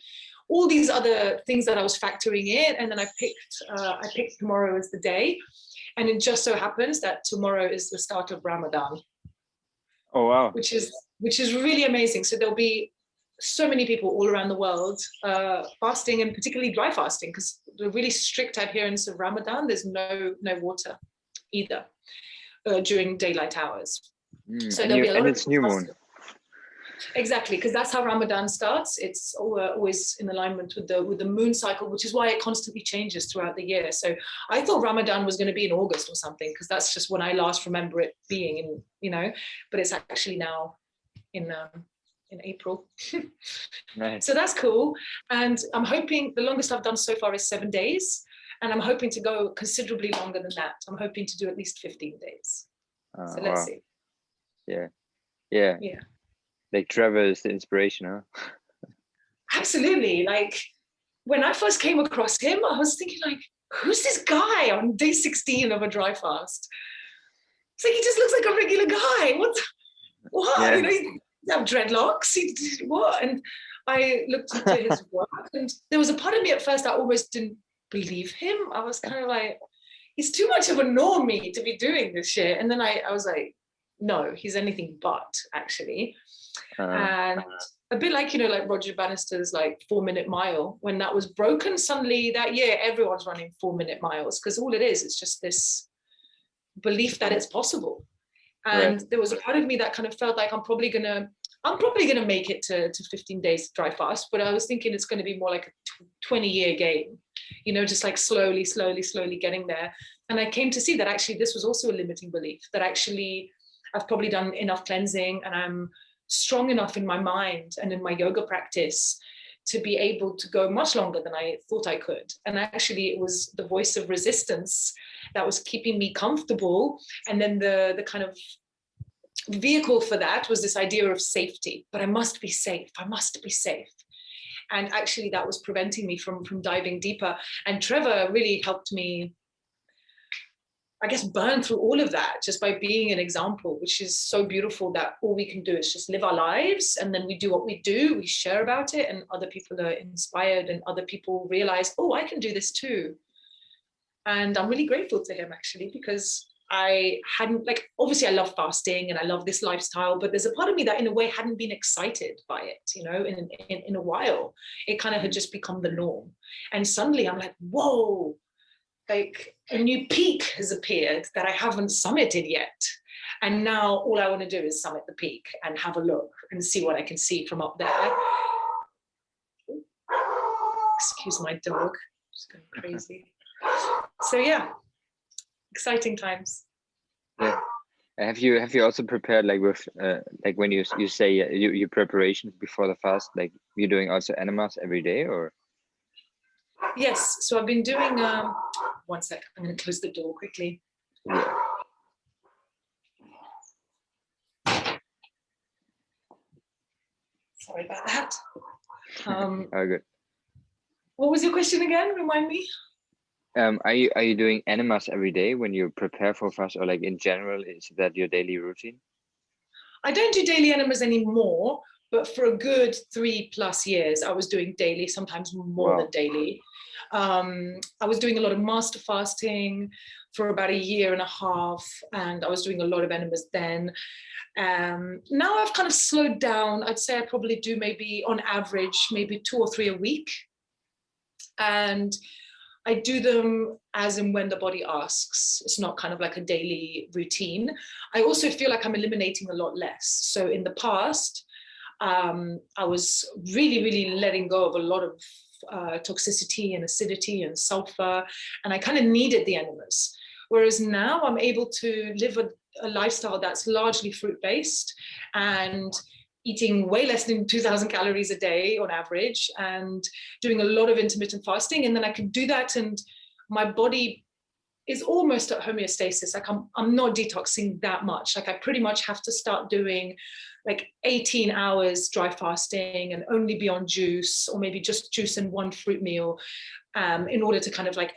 all these other things that I was factoring in. And then I picked tomorrow as the day. And it just so happens that tomorrow is the start of Ramadan. Oh, wow. Which is really amazing. So there'll be so many people all around the world fasting, and particularly dry fasting, because the really strict adherence of Ramadan, there's no water either during daylight hours. So there'll be a lot of new moon. Exactly, because that's how Ramadan starts. It's always in alignment with the moon cycle, which is why it constantly changes throughout the year. So I thought Ramadan was going to be in August or something, because that's just when I last remember it being in, but it's actually now in April. Nice. So that's cool. And I'm hoping the longest I've done so far is 7 days. And I'm hoping to go considerably longer than that. I'm hoping to do at least 15 days. So let's see. Yeah. Like Trevor is the inspiration, huh? Absolutely. Like when I first came across him, I was thinking like, who's this guy on day 16 of a dry fast? It's like, he just looks like a regular guy. What? Yeah. He have dreadlocks. What? And I looked into his work, and there was a part of me at first that almost didn't believe him. I was kind of like, he's too much of a normie to be doing this shit. And then I was like, no, he's anything but, actually. And a bit like, like Roger Bannister's like 4-minute mile, when that was broken, suddenly that year everyone's running 4-minute miles, because all it is just this belief that it's possible. And there was a part of me that kind of felt like I'm probably gonna make it to 15 days dry fast, but I was thinking it's going to be more like a 20-year game, just like slowly getting there. And I came to see that actually this was also a limiting belief, that actually I've probably done enough cleansing, and I'm strong enough in my mind and in my yoga practice to be able to go much longer than I thought I could. And actually, it was the voice of resistance that was keeping me comfortable. And then the kind of vehicle for that was this idea of safety. But I must be safe. I must be safe. And actually, that was preventing me from diving deeper. And Trevor really helped me, I guess, burn through all of that just by being an example, which is so beautiful, that all we can do is just live our lives, and then we do what we do, we share about it, and other people are inspired, and other people realize, oh, I can do this too. And I'm really grateful to him, actually, because I hadn't, like, obviously I love fasting and I love this lifestyle, but there's a part of me that in a way hadn't been excited by it, you know, in a while. It kind of had just become the norm. And suddenly I'm like, whoa, like a new peak has appeared that I haven't summited yet. And now all I want to do is summit the peak and have a look and see what I can see from up there. Excuse my dog, she's going crazy. So yeah, exciting times. Yeah. Have you also prepared, like, with like when you say your preparations before the fast, like you're doing also enemas every day, or? Yes, so I've been doing, one sec, I'm going to close the door quickly. Yeah. Sorry about that. Oh, good. What was your question again? Remind me. Are you doing enemas every day when you prepare for fast, or like in general, is that your daily routine? I don't do daily enemas anymore, but for a good 3+ years, I was doing daily, sometimes more than daily. I was doing a lot of master fasting for about 1.5 years, and I was doing a lot of enemas then. Now I've kind of slowed down. I'd say I probably do maybe on average, maybe 2 or 3 a week. And I do them as and when the body asks. It's not kind of like a daily routine. I also feel like I'm eliminating a lot less. So in the past, I was really, really letting go of a lot of toxicity and acidity and sulfur, and I kind of needed the enemas. Whereas now I'm able to live a lifestyle that's largely fruit-based and eating way less than 2,000 calories a day on average, and doing a lot of intermittent fasting. And then I can do that, and my body is almost at homeostasis. Like I'm not detoxing that much. Like I pretty much have to start doing like 18 hours dry fasting and only be on juice, or maybe just juice and one fruit meal, in order to kind of like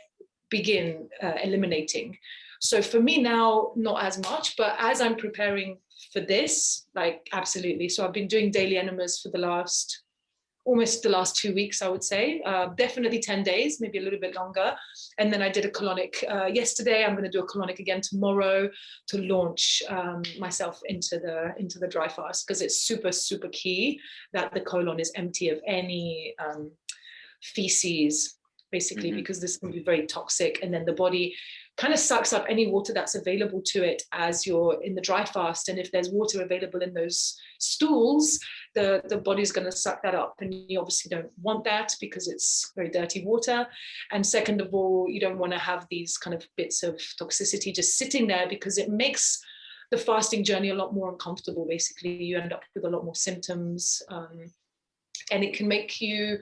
begin eliminating. So for me now, not as much, but as I'm preparing for this, like absolutely. So I've been doing daily enemas for almost the last 2 weeks, I would say. Definitely 10 days, maybe a little bit longer. And then I did a colonic yesterday. I'm going to do a colonic again tomorrow to launch myself into the dry fast, because it's super, super key that the colon is empty of any feces, basically, because this can be very toxic. And then the body kind of sucks up any water that's available to it as you're in the dry fast. And if there's water available in those stools, the body's going to suck that up. And you obviously don't want that, because it's very dirty water. And second of all, you don't want to have these kind of bits of toxicity just sitting there, because it makes the fasting journey a lot more uncomfortable. Basically, you end up with a lot more symptoms, and it can make you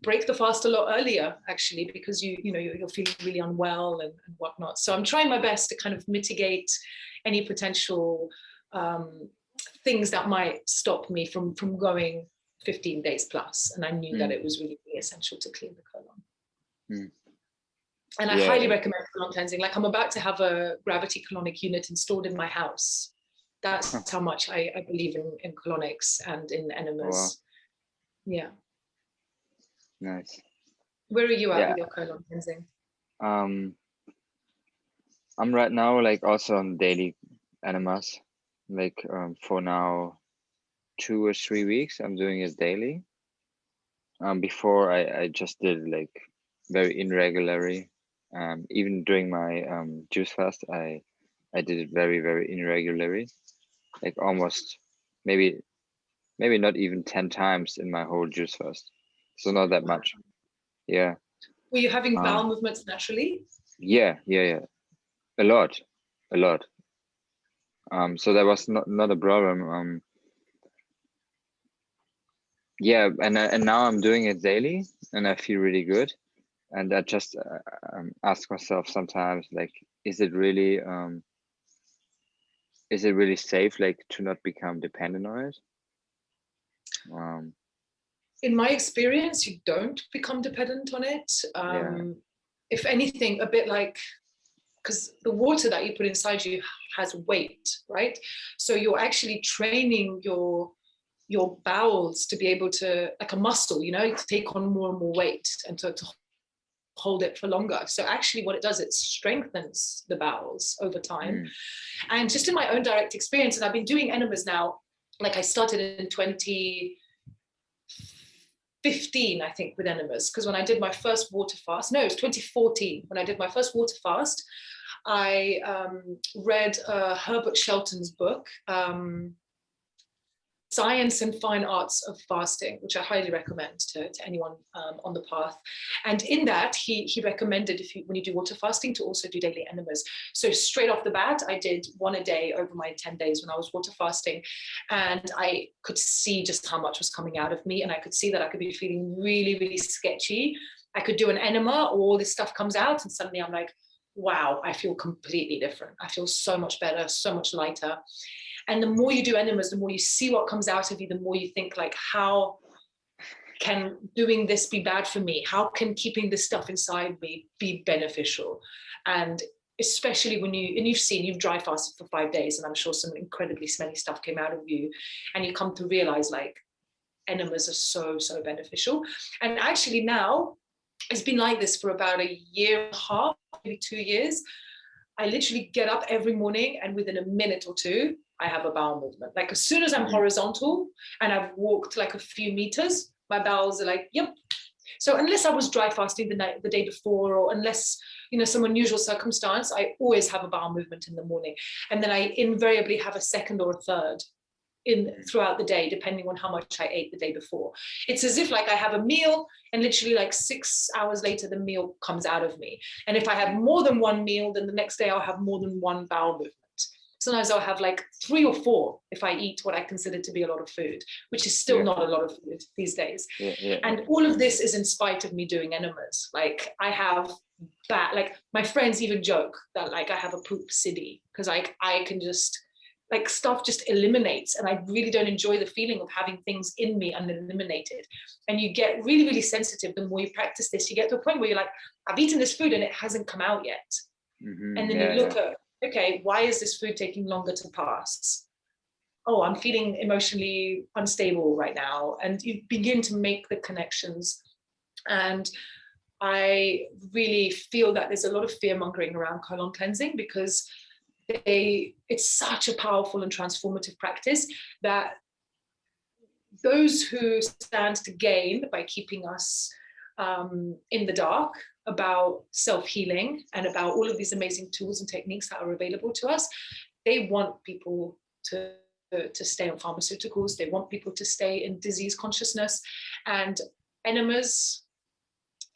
break the fast a lot earlier, actually, because you're feeling really unwell and whatnot. So I'm trying my best to kind of mitigate any potential things that might stop me from going 15 days plus. And I knew that it was really, really essential to clean the colon. And I highly recommend colon cleansing. Like, I'm about to have a gravity colonic unit installed in my house. That's how much I believe in colonics and in enemas. Wow. Yeah. Nice. Where are you at with your colon cleansing? I'm right now like also on daily enemas, like for now 2 or 3 weeks I'm doing it daily. Before I just did like very irregularly. Even during my juice fast, I did it very, very irregularly, like almost maybe not even 10 times in my whole juice fast. So not that much. Yeah. Were you having bowel movements naturally? Yeah. A lot. So that was not a problem. Yeah, and now I'm doing it daily, and I feel really good. And I just ask myself sometimes, like, is it really safe, like, to not become dependent on it? In my experience, you don't become dependent on it. Yeah. If anything, a bit like, because the water that you put inside you has weight, right? So you're actually training your bowels to be able to, like a muscle, you know, to take on more and more weight and to hold it for longer. So actually what it does, it strengthens the bowels over time. And just in my own direct experience, and I've been doing enemas now, like I started in 2015, I think, with enemas, because when I did my first water fast, no, it was 2014, when I did my first water fast, I read Herbert Shelton's book, Science and Fine Arts of Fasting, which I highly recommend to anyone on the path. And in that, he recommended, when you do water fasting, to also do daily enemas. So straight off the bat, I did one a day over my 10 days when I was water fasting. And I could see just how much was coming out of me. And I could see that I could be feeling really, really sketchy. I could do an enema, all this stuff comes out, and suddenly I'm like, wow, I feel completely different. I feel so much better, so much lighter. And the more you do enemas, the more you see what comes out of you, the more you think, like, how can doing this be bad for me? How can keeping this stuff inside me be beneficial? And especially when you've dry fasted for 5 days, and I'm sure some incredibly smelly stuff came out of you, and you come to realize, like, enemas are so, so beneficial. And actually now, it's been like this for about a year and a half, maybe 2 years. I literally get up every morning, and within a minute or two, I have a bowel movement. Like, as soon as I'm horizontal and I've walked like a few meters, my bowels are like, yep. So unless I was dry fasting the day before, or unless, some unusual circumstance, I always have a bowel movement in the morning. And then I invariably have a second or a third throughout the day, depending on how much I ate the day before. It's as if, like, I have a meal, and literally like 6 hours later, the meal comes out of me. And if I have more than one meal, then the next day I'll have more than one bowel movement. Sometimes I'll have like 3 or 4 if I eat what I consider to be a lot of food, which is still not a lot of food these days. And all of this is in spite of me doing enemas. Like, I have like, my friends even joke that, like, I have a poop city, because like I can just, like, stuff just eliminates, and I really don't enjoy the feeling of having things in me uneliminated. And you get really, really sensitive the more you practice this. You get to a point where you're like, I've eaten this food and it hasn't come out yet. And then you look at, okay, why is this food taking longer to pass? Oh, I'm feeling emotionally unstable right now. And you begin to make the connections. And I really feel that there's a lot of fear-mongering around colon cleansing, because it's such a powerful and transformative practice that those who stand to gain by keeping us in the dark about self-healing and about all of these amazing tools and techniques that are available to us, they want people to stay on pharmaceuticals. They want people to stay in disease consciousness, and enemas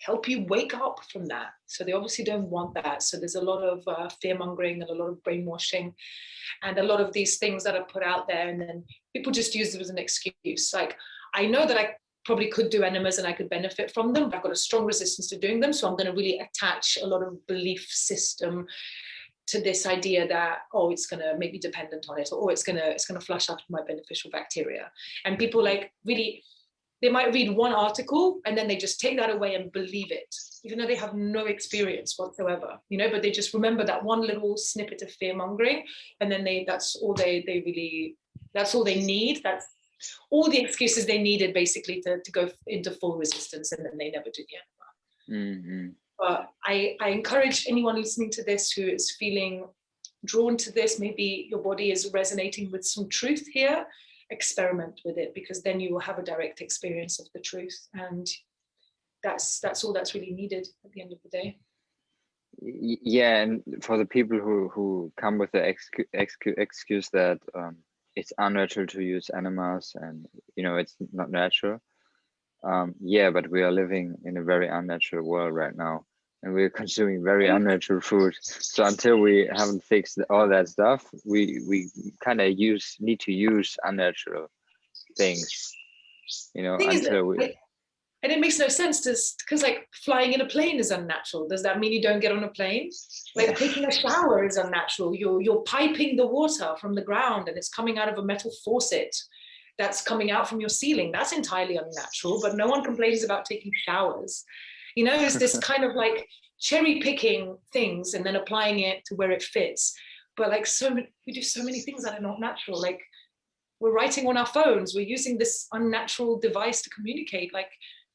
help you wake up from that. So they obviously don't want that. So there's a lot of fear-mongering and a lot of brainwashing and a lot of these things that are put out there, and then people just use it as an excuse. Like, I know that I probably could do enemas and I could benefit from them, but I've got a strong resistance to doing them. So I'm going to really attach a lot of belief system to this idea that, oh, it's going to make me dependent on it, or it's going to flush out my beneficial bacteria. And people, like, really, they might read one article and then they just take that away and believe it, even though they have no experience whatsoever, but they just remember that one little snippet of fear mongering, and then that's all they need. That's all the excuses they needed, basically, to go into full resistance, and then they never do the enema. But I encourage anyone listening to this who is feeling drawn to this, maybe your body is resonating with some truth here, experiment with it, because then you will have a direct experience of the truth, and that's all that's really needed at the end of the day. Yeah, and for the people who come with the excuse that it's unnatural to use enemas, and it's not natural. Yeah, but we are living in a very unnatural world right now, and we're consuming very unnatural food. So until we haven't fixed all that stuff, we kind of need to use unnatural things, Thing is, until we. and it makes no sense because like flying in a plane is unnatural. Does that mean you don't get on a plane? Like taking a shower is unnatural. You're piping the water from the ground and it's coming out of a metal faucet that's coming out from your ceiling. That's entirely unnatural, but no one complains about taking showers. It's this kind of like cherry picking things and then applying it to where it fits. But like we do so many things that are not natural. Like we're writing on our phones, we're using this unnatural device to communicate. Like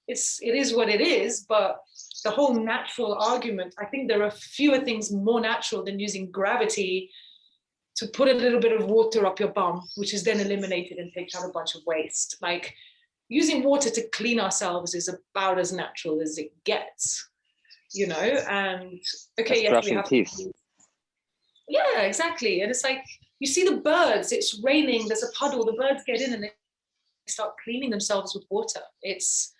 it is what it is, but the whole natural argument, I think there are fewer things more natural than using gravity to put a little bit of water up your bum, which is then eliminated and takes out a bunch of waste. Like using water to clean ourselves is about as natural as it gets, and okay, yes, we have teeth. Yeah, exactly. And it's like, you see the birds, it's raining, there's a puddle, the birds get in and they start cleaning themselves with water. It's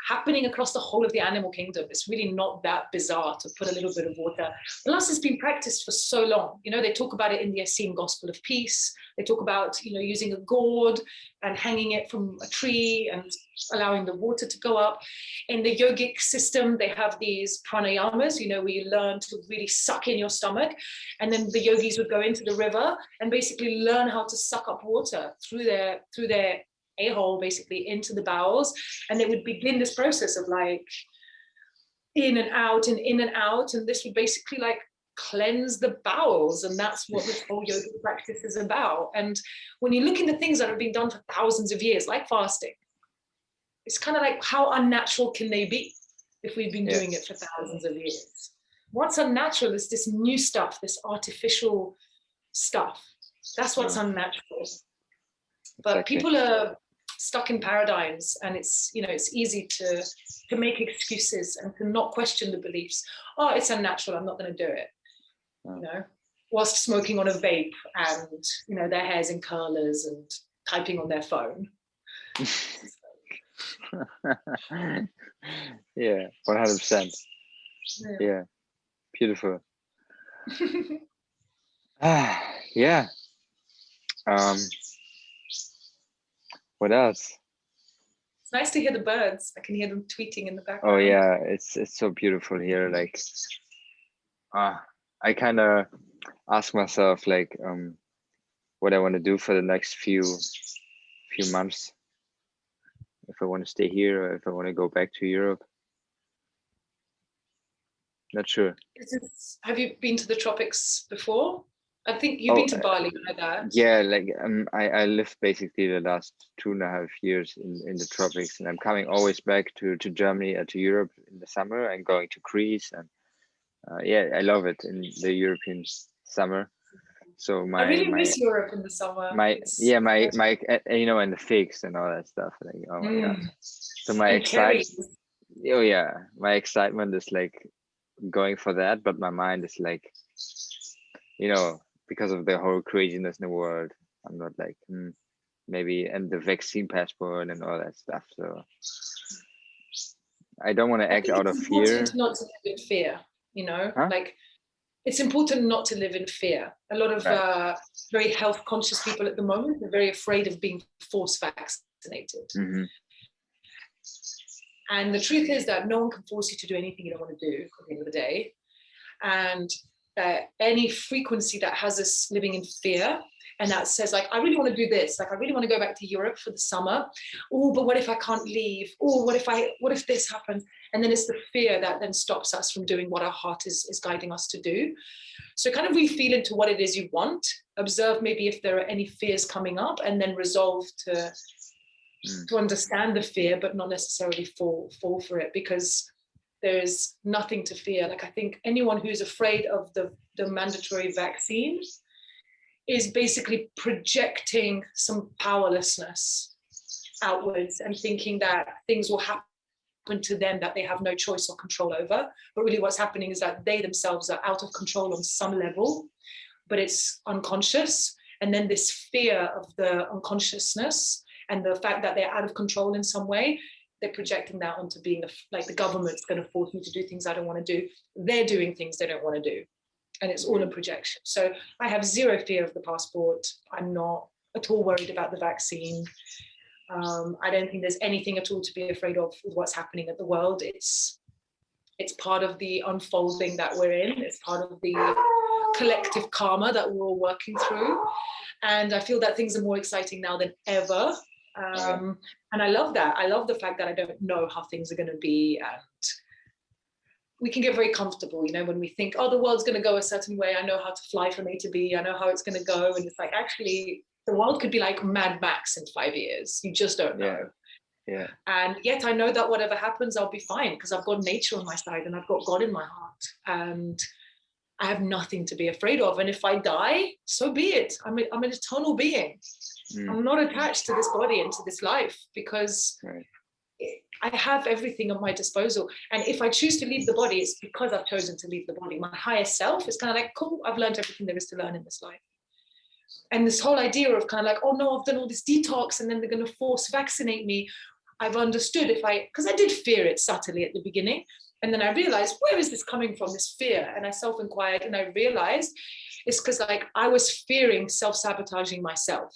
happening across the whole of the animal kingdom. It's really not that bizarre to put a little bit of water. Plus, it's been practiced for so long. They talk about it in the Essene Gospel of Peace. They talk about, using a gourd and hanging it from a tree and allowing the water to go up. In the yogic system, they have these pranayamas, where you learn to really suck in your stomach. And then the yogis would go into the river and basically learn how to suck up water through their a-hole, basically, into the bowels. And they would begin this process of like in and out and in and out. And this would basically like cleanse the bowels. And that's what this whole yoga practice is about. And when you look into things that have been done for thousands of years, like fasting, it's kind of like, how unnatural can they be if we've been doing it for thousands of years? What's unnatural is this new stuff, this artificial stuff. That's what's unnatural. But people are stuck in paradigms, and it's easy to make excuses and to not question the beliefs. Oh, it's unnatural, I'm not going to do it. Whilst smoking on a vape and their hair's in curlers and typing on their phone. Yeah, 100%. Yeah, beautiful. Yeah. What else? It's nice to hear the birds. I can hear them tweeting in the background. Oh yeah, it's so beautiful here. Like, I kind of ask myself like, what I want to do for the next few months. If I want to stay here or if I want to go back to Europe. Not sure. Have you been to the tropics before? I think you've been to Bali, like that. Yeah, like I lived basically the last 2.5 years in the tropics, and I'm coming always back to Germany or to Europe in the summer and going to Greece, and I love it in the European summer. So I really miss Europe in the summer. My and the figs and all that stuff. Like, oh my god! So my excitement is like going for that, but my mind is like, because of the whole craziness in the world, I'm not like maybe, and the vaccine passport and all that stuff. So I don't want to act out of fear. It's important not to live in fear, like it's important not to live in fear. A lot of very health conscious people at the moment are very afraid of being force vaccinated. Mm-hmm. And the truth is that no one can force you to do anything you don't want to do at the end of the day. And any frequency that has us living in fear and that says like, I really want to do this, like I really want to go back to Europe for the summer. Oh, but what if I can't leave? Oh, what if this happens? And then it's the fear that then stops us from doing what our heart is guiding us to do. So kind of feel into what it is you want, observe maybe if there are any fears coming up, and then resolve to understand the fear, but not necessarily fall for it, because there's nothing to fear. Like I think anyone who's afraid of the mandatory vaccine is basically projecting some powerlessness outwards and thinking that things will happen to them that they have no choice or control over. But really what's happening is that they themselves are out of control on some level, but it's unconscious. And then this fear of the unconsciousness and the fact that they're out of control in some way they're projecting that onto being like the government's going to force me to do things I don't want to do. They're doing things they don't want to do. And it's all a projection. So I have zero fear of the passport. I'm not at all worried about the vaccine. I don't think there's anything at all to be afraid of with what's happening at the world. It's part of the unfolding that we're in. It's part of the collective karma that we're all working through. And I feel that things are more exciting now than ever. And I love that. I love the fact that I don't know how things are going to be. And we can get very comfortable, you know, when we think, oh, the world's going to go a certain way. I know how to fly from A to B. I know how it's going to go. And it's like, actually, the world could be like Mad Max in 5 years. You just don't know. Yeah. And yet I know that whatever happens, I'll be fine because I've got nature on my side and I've got God in my heart. And I have nothing to be afraid of. And if I die, so be it. I'm an eternal being. I'm not attached to this body and to this life because I have everything at my disposal. And if I choose to leave the body, it's because I've chosen to leave the body. My higher self is kind of like, cool, I've learned everything there is to learn in this life. And this whole idea of kind of like, oh no, I've done all this detox and then they're going to force vaccinate me. I've understood because I did fear it subtly at the beginning. And then I realized, where is this coming from, this fear? And I self-inquired and I realized it's because like I was fearing self-sabotaging myself.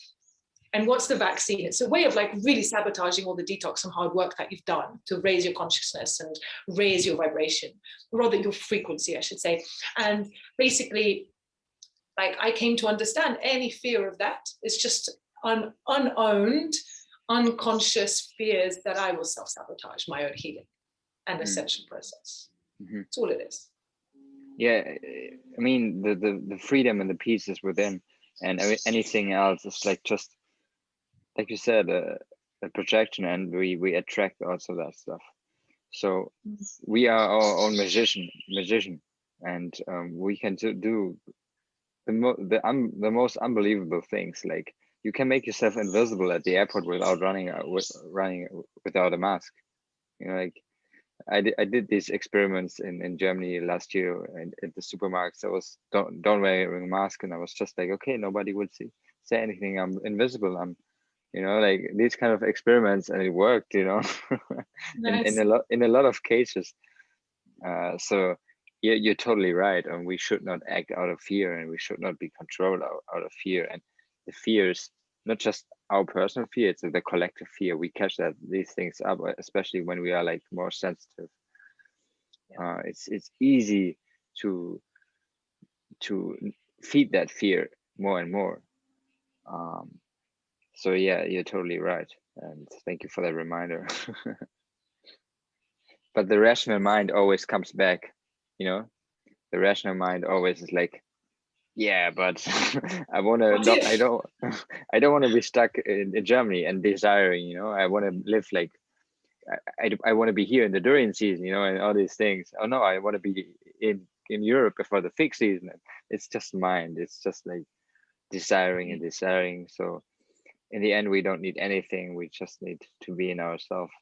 And what's the vaccine? It's a way of like really sabotaging all the detox and hard work that you've done to raise your consciousness and raise your vibration, or rather your frequency, I should say. And basically, like I came to understand any fear of that is just unowned, unconscious fears that I will self-sabotage my own healing and ascension process. That's all it is. Yeah, I mean the freedom and the peace is within, and anything else is like just like you said, a projection, and we attract also that stuff. So we are our own magician, and we can do the most unbelievable things. Like you can make yourself invisible at the airport without running without a mask. You know, like I did these experiments in Germany last year, and at the supermarkets I was don't wear a mask, and I was just like, okay, nobody would say anything. I'm invisible. I'm, you know, like these kind of experiments, and it worked, you know. Nice. in a lot of cases. So yeah, you're totally right, and we should not act out of fear, and we should not be controlled out of fear. And the fear is not just our personal fear, it's the collective fear. We catch these things up, especially when we are like more sensitive. It's easy to feed that fear more and more. So yeah, you're totally right, and thank you for that reminder. But the rational mind always comes back, you know. The rational mind always is like, yeah, but I want to. I don't want to be stuck in Germany and desiring. You know, I want to live like I want to be here in the durian season. You know, and all these things. Oh no, I want to be in Europe before the fig season. It's just mind. It's just like desiring and desiring. So in the end, we don't need anything. We just need to be in ourselves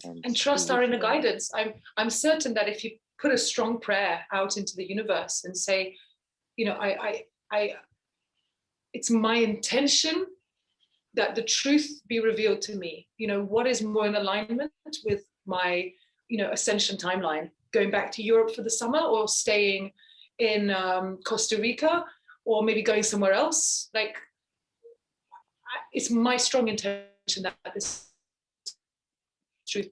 and trust our inner guidance. I'm certain that if you put a strong prayer out into the universe and say, you know, I it's my intention that the truth be revealed to me. You know, what is more in alignment with my, you know, ascension timeline, going back to Europe for the summer or staying in Costa Rica or maybe going somewhere else. Like, it's my strong intention that this truth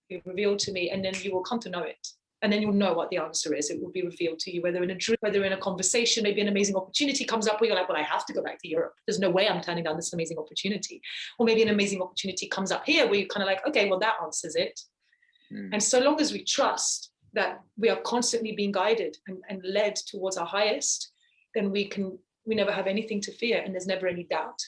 be revealed to me, and then you will come to know it. And then you'll know what the answer is. It will be revealed to you, whether in a dream, whether in a conversation, maybe an amazing opportunity comes up where you're like, well, I have to go back to Europe. There's no way I'm turning down this amazing opportunity. Or maybe an amazing opportunity comes up here where you're kind of like, okay, well, that answers it. And so long as we trust that we are constantly being guided and led towards our highest, then we never have anything to fear, and there's never any doubt.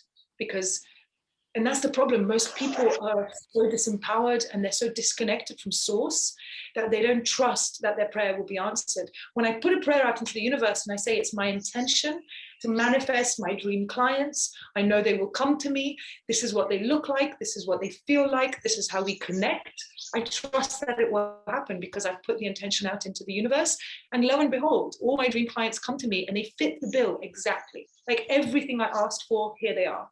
And that's the problem. Most people are so disempowered and they're so disconnected from source that they don't trust that their prayer will be answered. When I put a prayer out into the universe and I say it's my intention to manifest my dream clients, I know they will come to me. This is what they look like. This is what they feel like. This is how we connect. I trust that it will happen because I've put the intention out into the universe. And lo and behold, all my dream clients come to me and they fit the bill exactly. Like everything I asked for, here they are.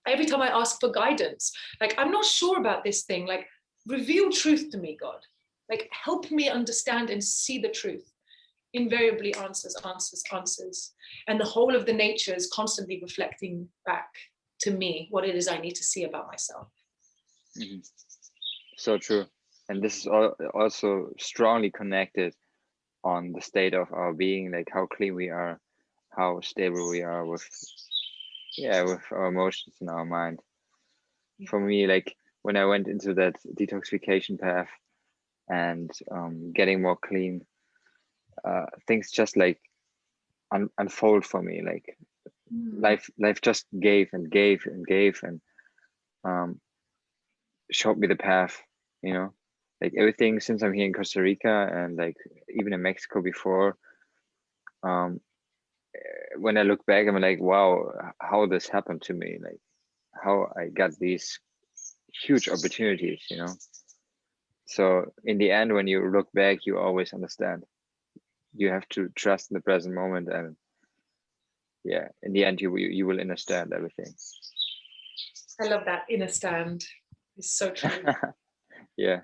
Every time I ask for guidance, like, I'm not sure about this thing, like, reveal truth to me, God. Like, help me understand and see the truth. Invariably answers, answers, answers. And the whole of the nature is constantly reflecting back to me what it is I need to see about myself. Mm-hmm. So true. And this is also strongly connected on the state of our being, like how clean we are, how stable we are with our emotions and our mind. Yeah. For me, like when I went into that detoxification path and getting more clean, things just like unfold for me. Like life just gave and gave and gave and showed me the path, you know, like everything since I'm here in Costa Rica and like even in Mexico before. When I look back, I'm like, wow, how this happened to me, like how I got these huge opportunities, you know. So in the end, when you look back, you always understand. You have to trust in the present moment, and yeah, in the end, you will understand everything. I love that. Inner stand is so true. Yeah.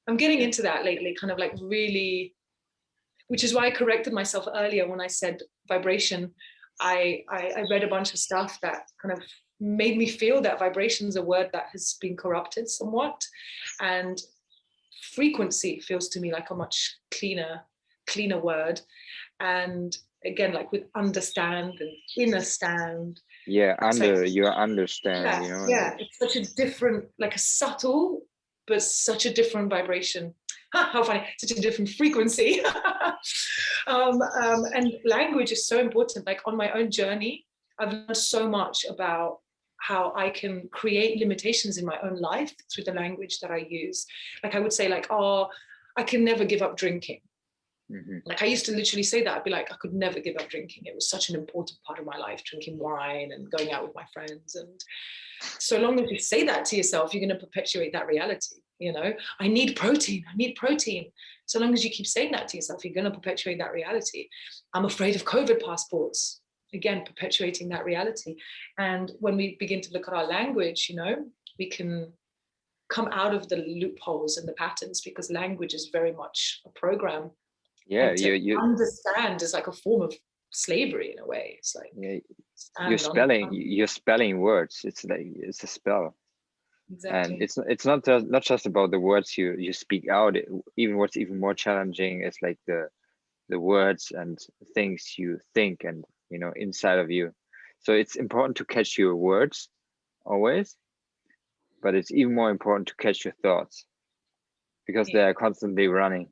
I'm getting into that lately, kind of like really, which is why I corrected myself earlier when I said vibration. I read a bunch of stuff that kind of made me feel that vibration is a word that has been corrupted somewhat, and frequency feels to me like a much cleaner word. And again, like with understand and inner stand, Yeah, like, you understand, you know. Yeah, it's such a different, like a subtle, but such a different vibration. How funny, such a different frequency. And language is so important. Like on my own journey, I've learned so much about how I can create limitations in my own life through the language that I use. Like I would say like, oh, I can never give up drinking. Mm-hmm. Like I used to literally say that. I'd be like, I could never give up drinking. It was such an important part of my life, drinking wine and going out with my friends. And so long as you say that to yourself, you're going to perpetuate that reality. You know, I need protein. So long as you keep saying that to yourself, you're going to perpetuate that reality. I'm afraid of COVID passports. Again, perpetuating that reality. And when we begin to look at our language, you know, we can come out of the loopholes and the patterns, because language is very much a program. Yeah, And to understand is like a form of slavery in a way. It's like, yeah, you're spelling words. It's like it's a spell. Exactly. And it's not just about the words you speak out. Even what's even more challenging is like the words and things you think and, you know, inside of you. So it's important to catch your words always, but it's even more important to catch your thoughts, because they are constantly running.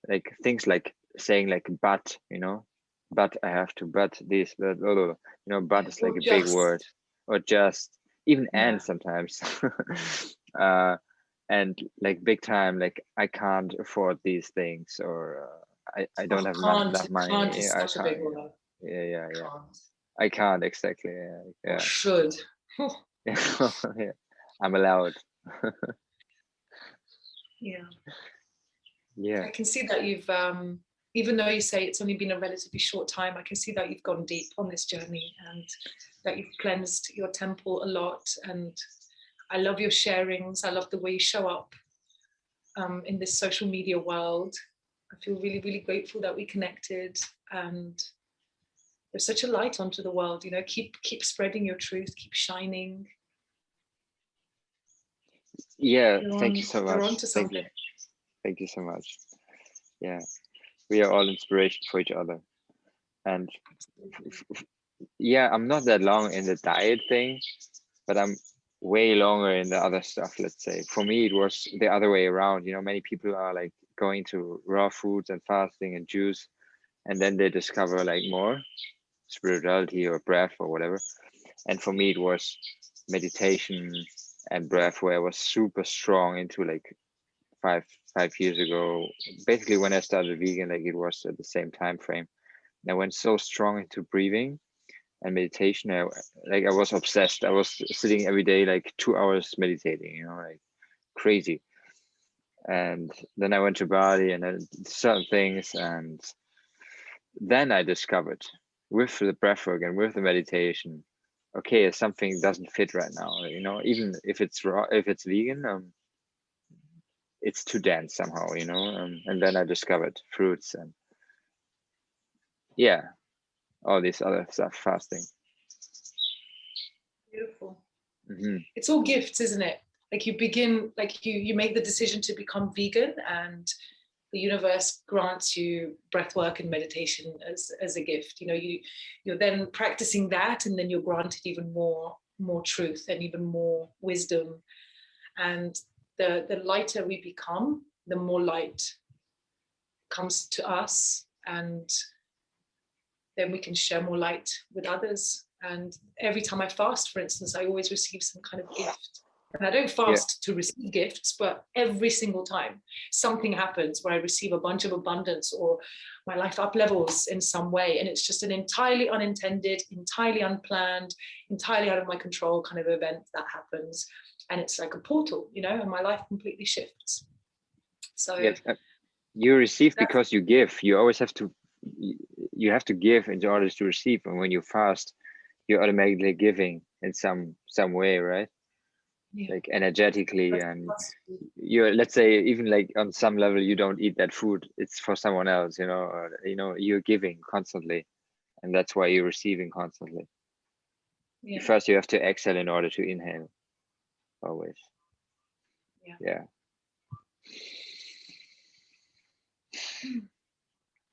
Like things like saying like but, you know, but I have to, but this, but you know, but is like a big word, or just even and sometimes. And like big time, like I can't afford these things, or I don't have enough money. Can't is such a big word. Yeah. I can't, exactly. Yeah. Or should. Yeah. I'm allowed. Yeah. I can see that you've even though you say it's only been a relatively short time, I can see that you've gone deep on this journey and that you've cleansed your temple a lot. And I love your sharings. I love the way you show up in this social media world. I feel really, really grateful that we connected, and there's such a light onto the world. You know, keep spreading your truth, keep shining. Yeah, thank you so much. You're onto something. Thank you so much. Yeah, we are all inspiration for each other. And yeah, I'm not that long in the diet thing, but I'm way longer in the other stuff, let's say. For me, it was the other way around. You know, many people are like going to raw foods and fasting and juice, and then they discover like more spirituality or breath or whatever. And for me, it was meditation and breath, where I was super strong into like five years ago. Basically, when I started vegan, like it was at the same time frame. And I went so strong into breathing and meditation. I was obsessed. I was sitting every day like 2 hours meditating, you know, like crazy. And then I went to Bali and I did certain things, and then I discovered with the breathwork and with the meditation, okay, something doesn't fit right now, you know, even if it's raw, if it's vegan, it's too dense somehow, you know. And then I discovered fruits and yeah, all this other stuff, fasting. Beautiful. Mm-hmm. It's all gifts, isn't it? Like you begin, like you make the decision to become vegan, and the universe grants you breath work and meditation as a gift. You know, you're then practicing that, and then you're granted even more truth and even more wisdom. And the lighter we become, the more light comes to us, and then we can share more light with others. And every time I fast, for instance, I always receive some kind of gift. And I don't fast to receive gifts, but every single time something happens where I receive a bunch of abundance, or my life up levels in some way. And it's just an entirely unintended, entirely unplanned, entirely out of my control kind of event that happens. And it's like a portal, you know, and my life completely shifts. So yes, you receive because you give. You always have to, you have to give in order to receive. And when you fast, you're automatically giving in some way, right? Yeah. Like energetically, and you're, let's say, even like on some level, you don't eat that food, it's for someone else, you know, or, you know, you're giving constantly, and that's why you're receiving constantly. Yeah. First, you have to exhale in order to inhale, always. Yeah.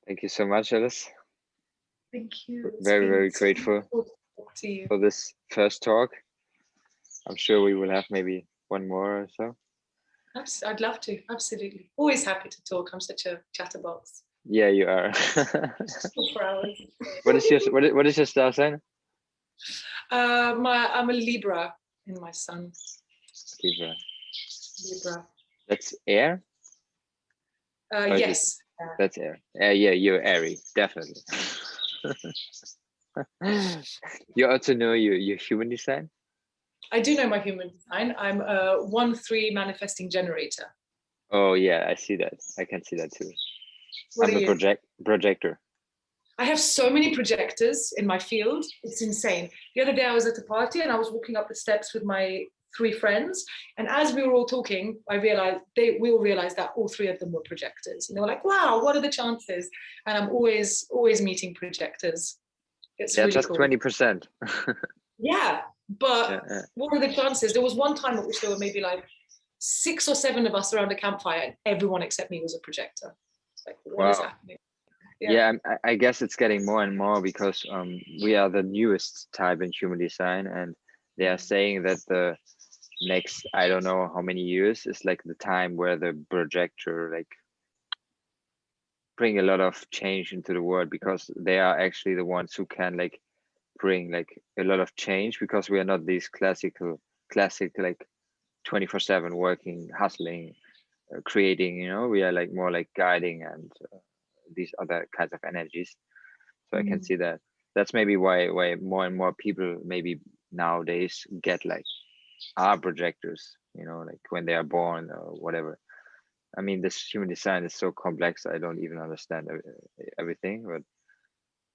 Thank you so much, Alice. Thank you. Very, very grateful to you for this first talk. I'm sure we will have maybe one more or so. I'd love to. Absolutely. Always happy to talk. I'm such a chatterbox. Yeah, you are. 4 hours. What is your star sign? I'm a Libra in my sun. Libra. That's air? Yes. That's air. Yeah, you're airy, definitely. You also know your human design? I do know my human design. I'm a 1-3 manifesting generator. Oh yeah, I see that. I can see that too. What I'm a projector. I have so many projectors in my field. It's insane. The other day I was at a party and I was walking up the steps with my 3 friends. And as we were all talking, I realized we all realized that all 3 of them were projectors. And they were like, wow, what are the chances? And I'm always meeting projectors. It's really just cool. 20%. Yeah, but what are the chances? There was one time at which there were maybe like 6 or 7 of us around a campfire, and everyone except me was a projector. It's like, what is happening? Yeah, I guess it's getting more and more because we are the newest type in human design, and they are saying that the next, I don't know how many years, is like the time where the projector like bring a lot of change into the world, because they are actually the ones who can like bring like a lot of change, because we are not these classic like 24/7 working, hustling, creating, you know. We are like more like guiding and these other kinds of energies. So I can see that. That's maybe why more and more people maybe nowadays get like projectors, you know, like when they are born or whatever. I mean, this human design is so complex, I don't even understand everything, but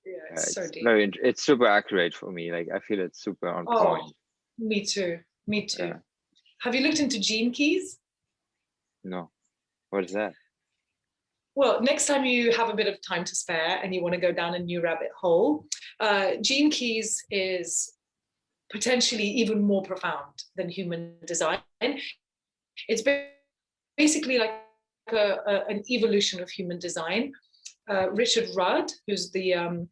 it's so deep. It's super accurate for me. Like I feel it's super on point. Me too. Yeah. Have you looked into gene keys? No. What is that? Well, next time you have a bit of time to spare and you want to go down a new rabbit hole, gene keys is potentially even more profound than human design. It's basically like an evolution of human design. Richard Rudd, who's the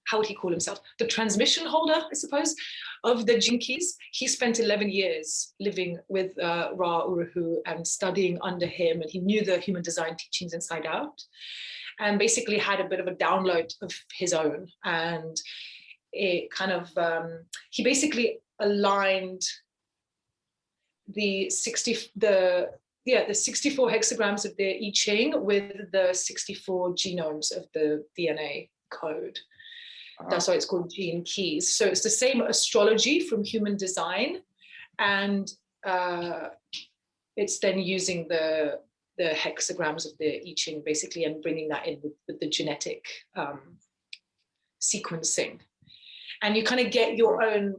how would he call himself? The transmission holder, I suppose, of the gene keys. He spent 11 years living with Ra Uru and studying under him, and he knew the human design teachings inside out, and basically had a bit of a download of his own. And it kind of, he basically aligned the 64 hexagrams of the I Ching with the 64 genomes of the DNA code. That's why it's called gene keys. So it's the same astrology from human design, and it's then using the hexagrams of the I Ching basically, and bringing that in with the genetic sequencing. And you kind of get your own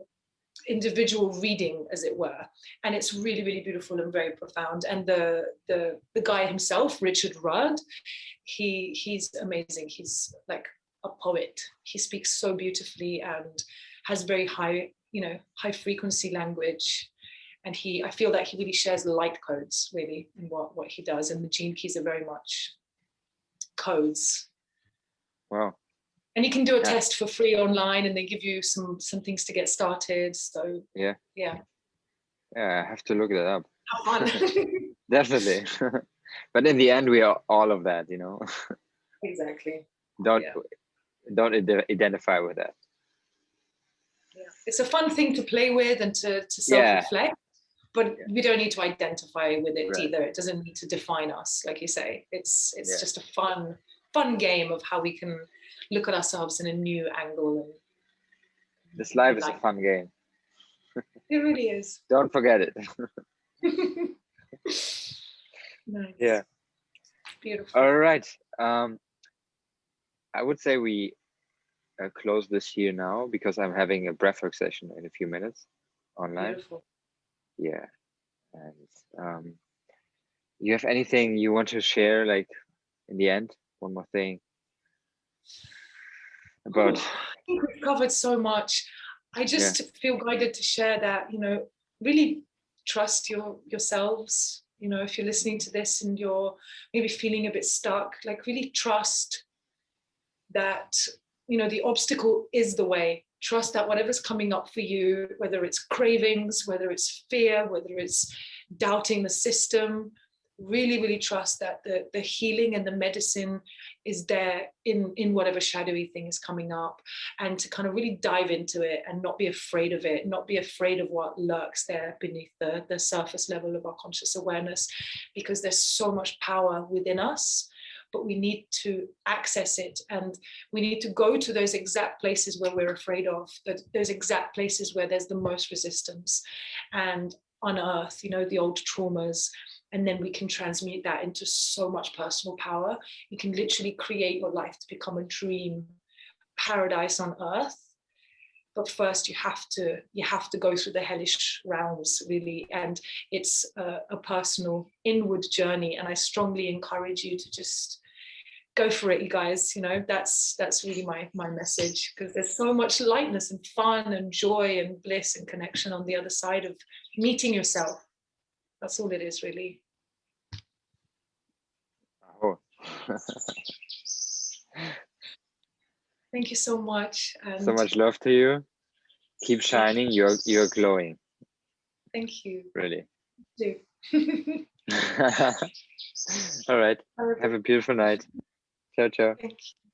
individual reading, as it were, and it's really, really beautiful and very profound. And the guy himself, Richard Rudd, he's amazing. He's like a poet. He speaks so beautifully and has very high, high frequency language. And I feel that he really shares light codes, really, in what he does. And the gene keys are very much codes. Wow. And you can do a test for free online, and they give you some things to get started. So yeah, I have to look that up. Have fun. Definitely. But in the end, we are all of that, Exactly. Don't identify with that. Yeah. It's a fun thing to play with and to self-reflect, but we don't need to identify with it either. It doesn't need to define us, like you say. It's just a fun game of how we can look at ourselves in a new angle. And this life is a fun game. It really is. Don't forget it. Nice. Yeah. Beautiful. All right. I would say we close this here now, because I'm having a breathwork session in a few minutes online. Beautiful. Yeah. And you have anything you want to share, like in the end? One more thing about. I think we've covered so much. I just feel guided to share that, really trust yourselves. If you're listening to this and you're maybe feeling a bit stuck, like really trust that, the obstacle is the way. Trust that whatever's coming up for you, whether it's cravings, whether it's fear, whether it's doubting the system, really, really trust that the healing and the medicine is there in whatever shadowy thing is coming up, and to kind of really dive into it and not be afraid of it, not be afraid of what lurks there beneath the surface level of our conscious awareness, because there's so much power within us, but we need to access it, and we need to go to those exact places where we're afraid of, those exact places where there's the most resistance, and unearth, the old traumas. And then we can transmute that into so much personal power. You can literally create your life to become a dream paradise on earth. But first you have to go through the hellish realms, really. And it's a personal inward journey. And I strongly encourage you to just go for it, you guys. That's really my message, because there's so much lightness and fun and joy and bliss and connection on the other side of meeting yourself. That's all it is, really. Oh. Thank you so much. And so much love to you. Keep shining. You're glowing. Thank you. Really. Do. All right. Have a beautiful night. Ciao, ciao. Thank you.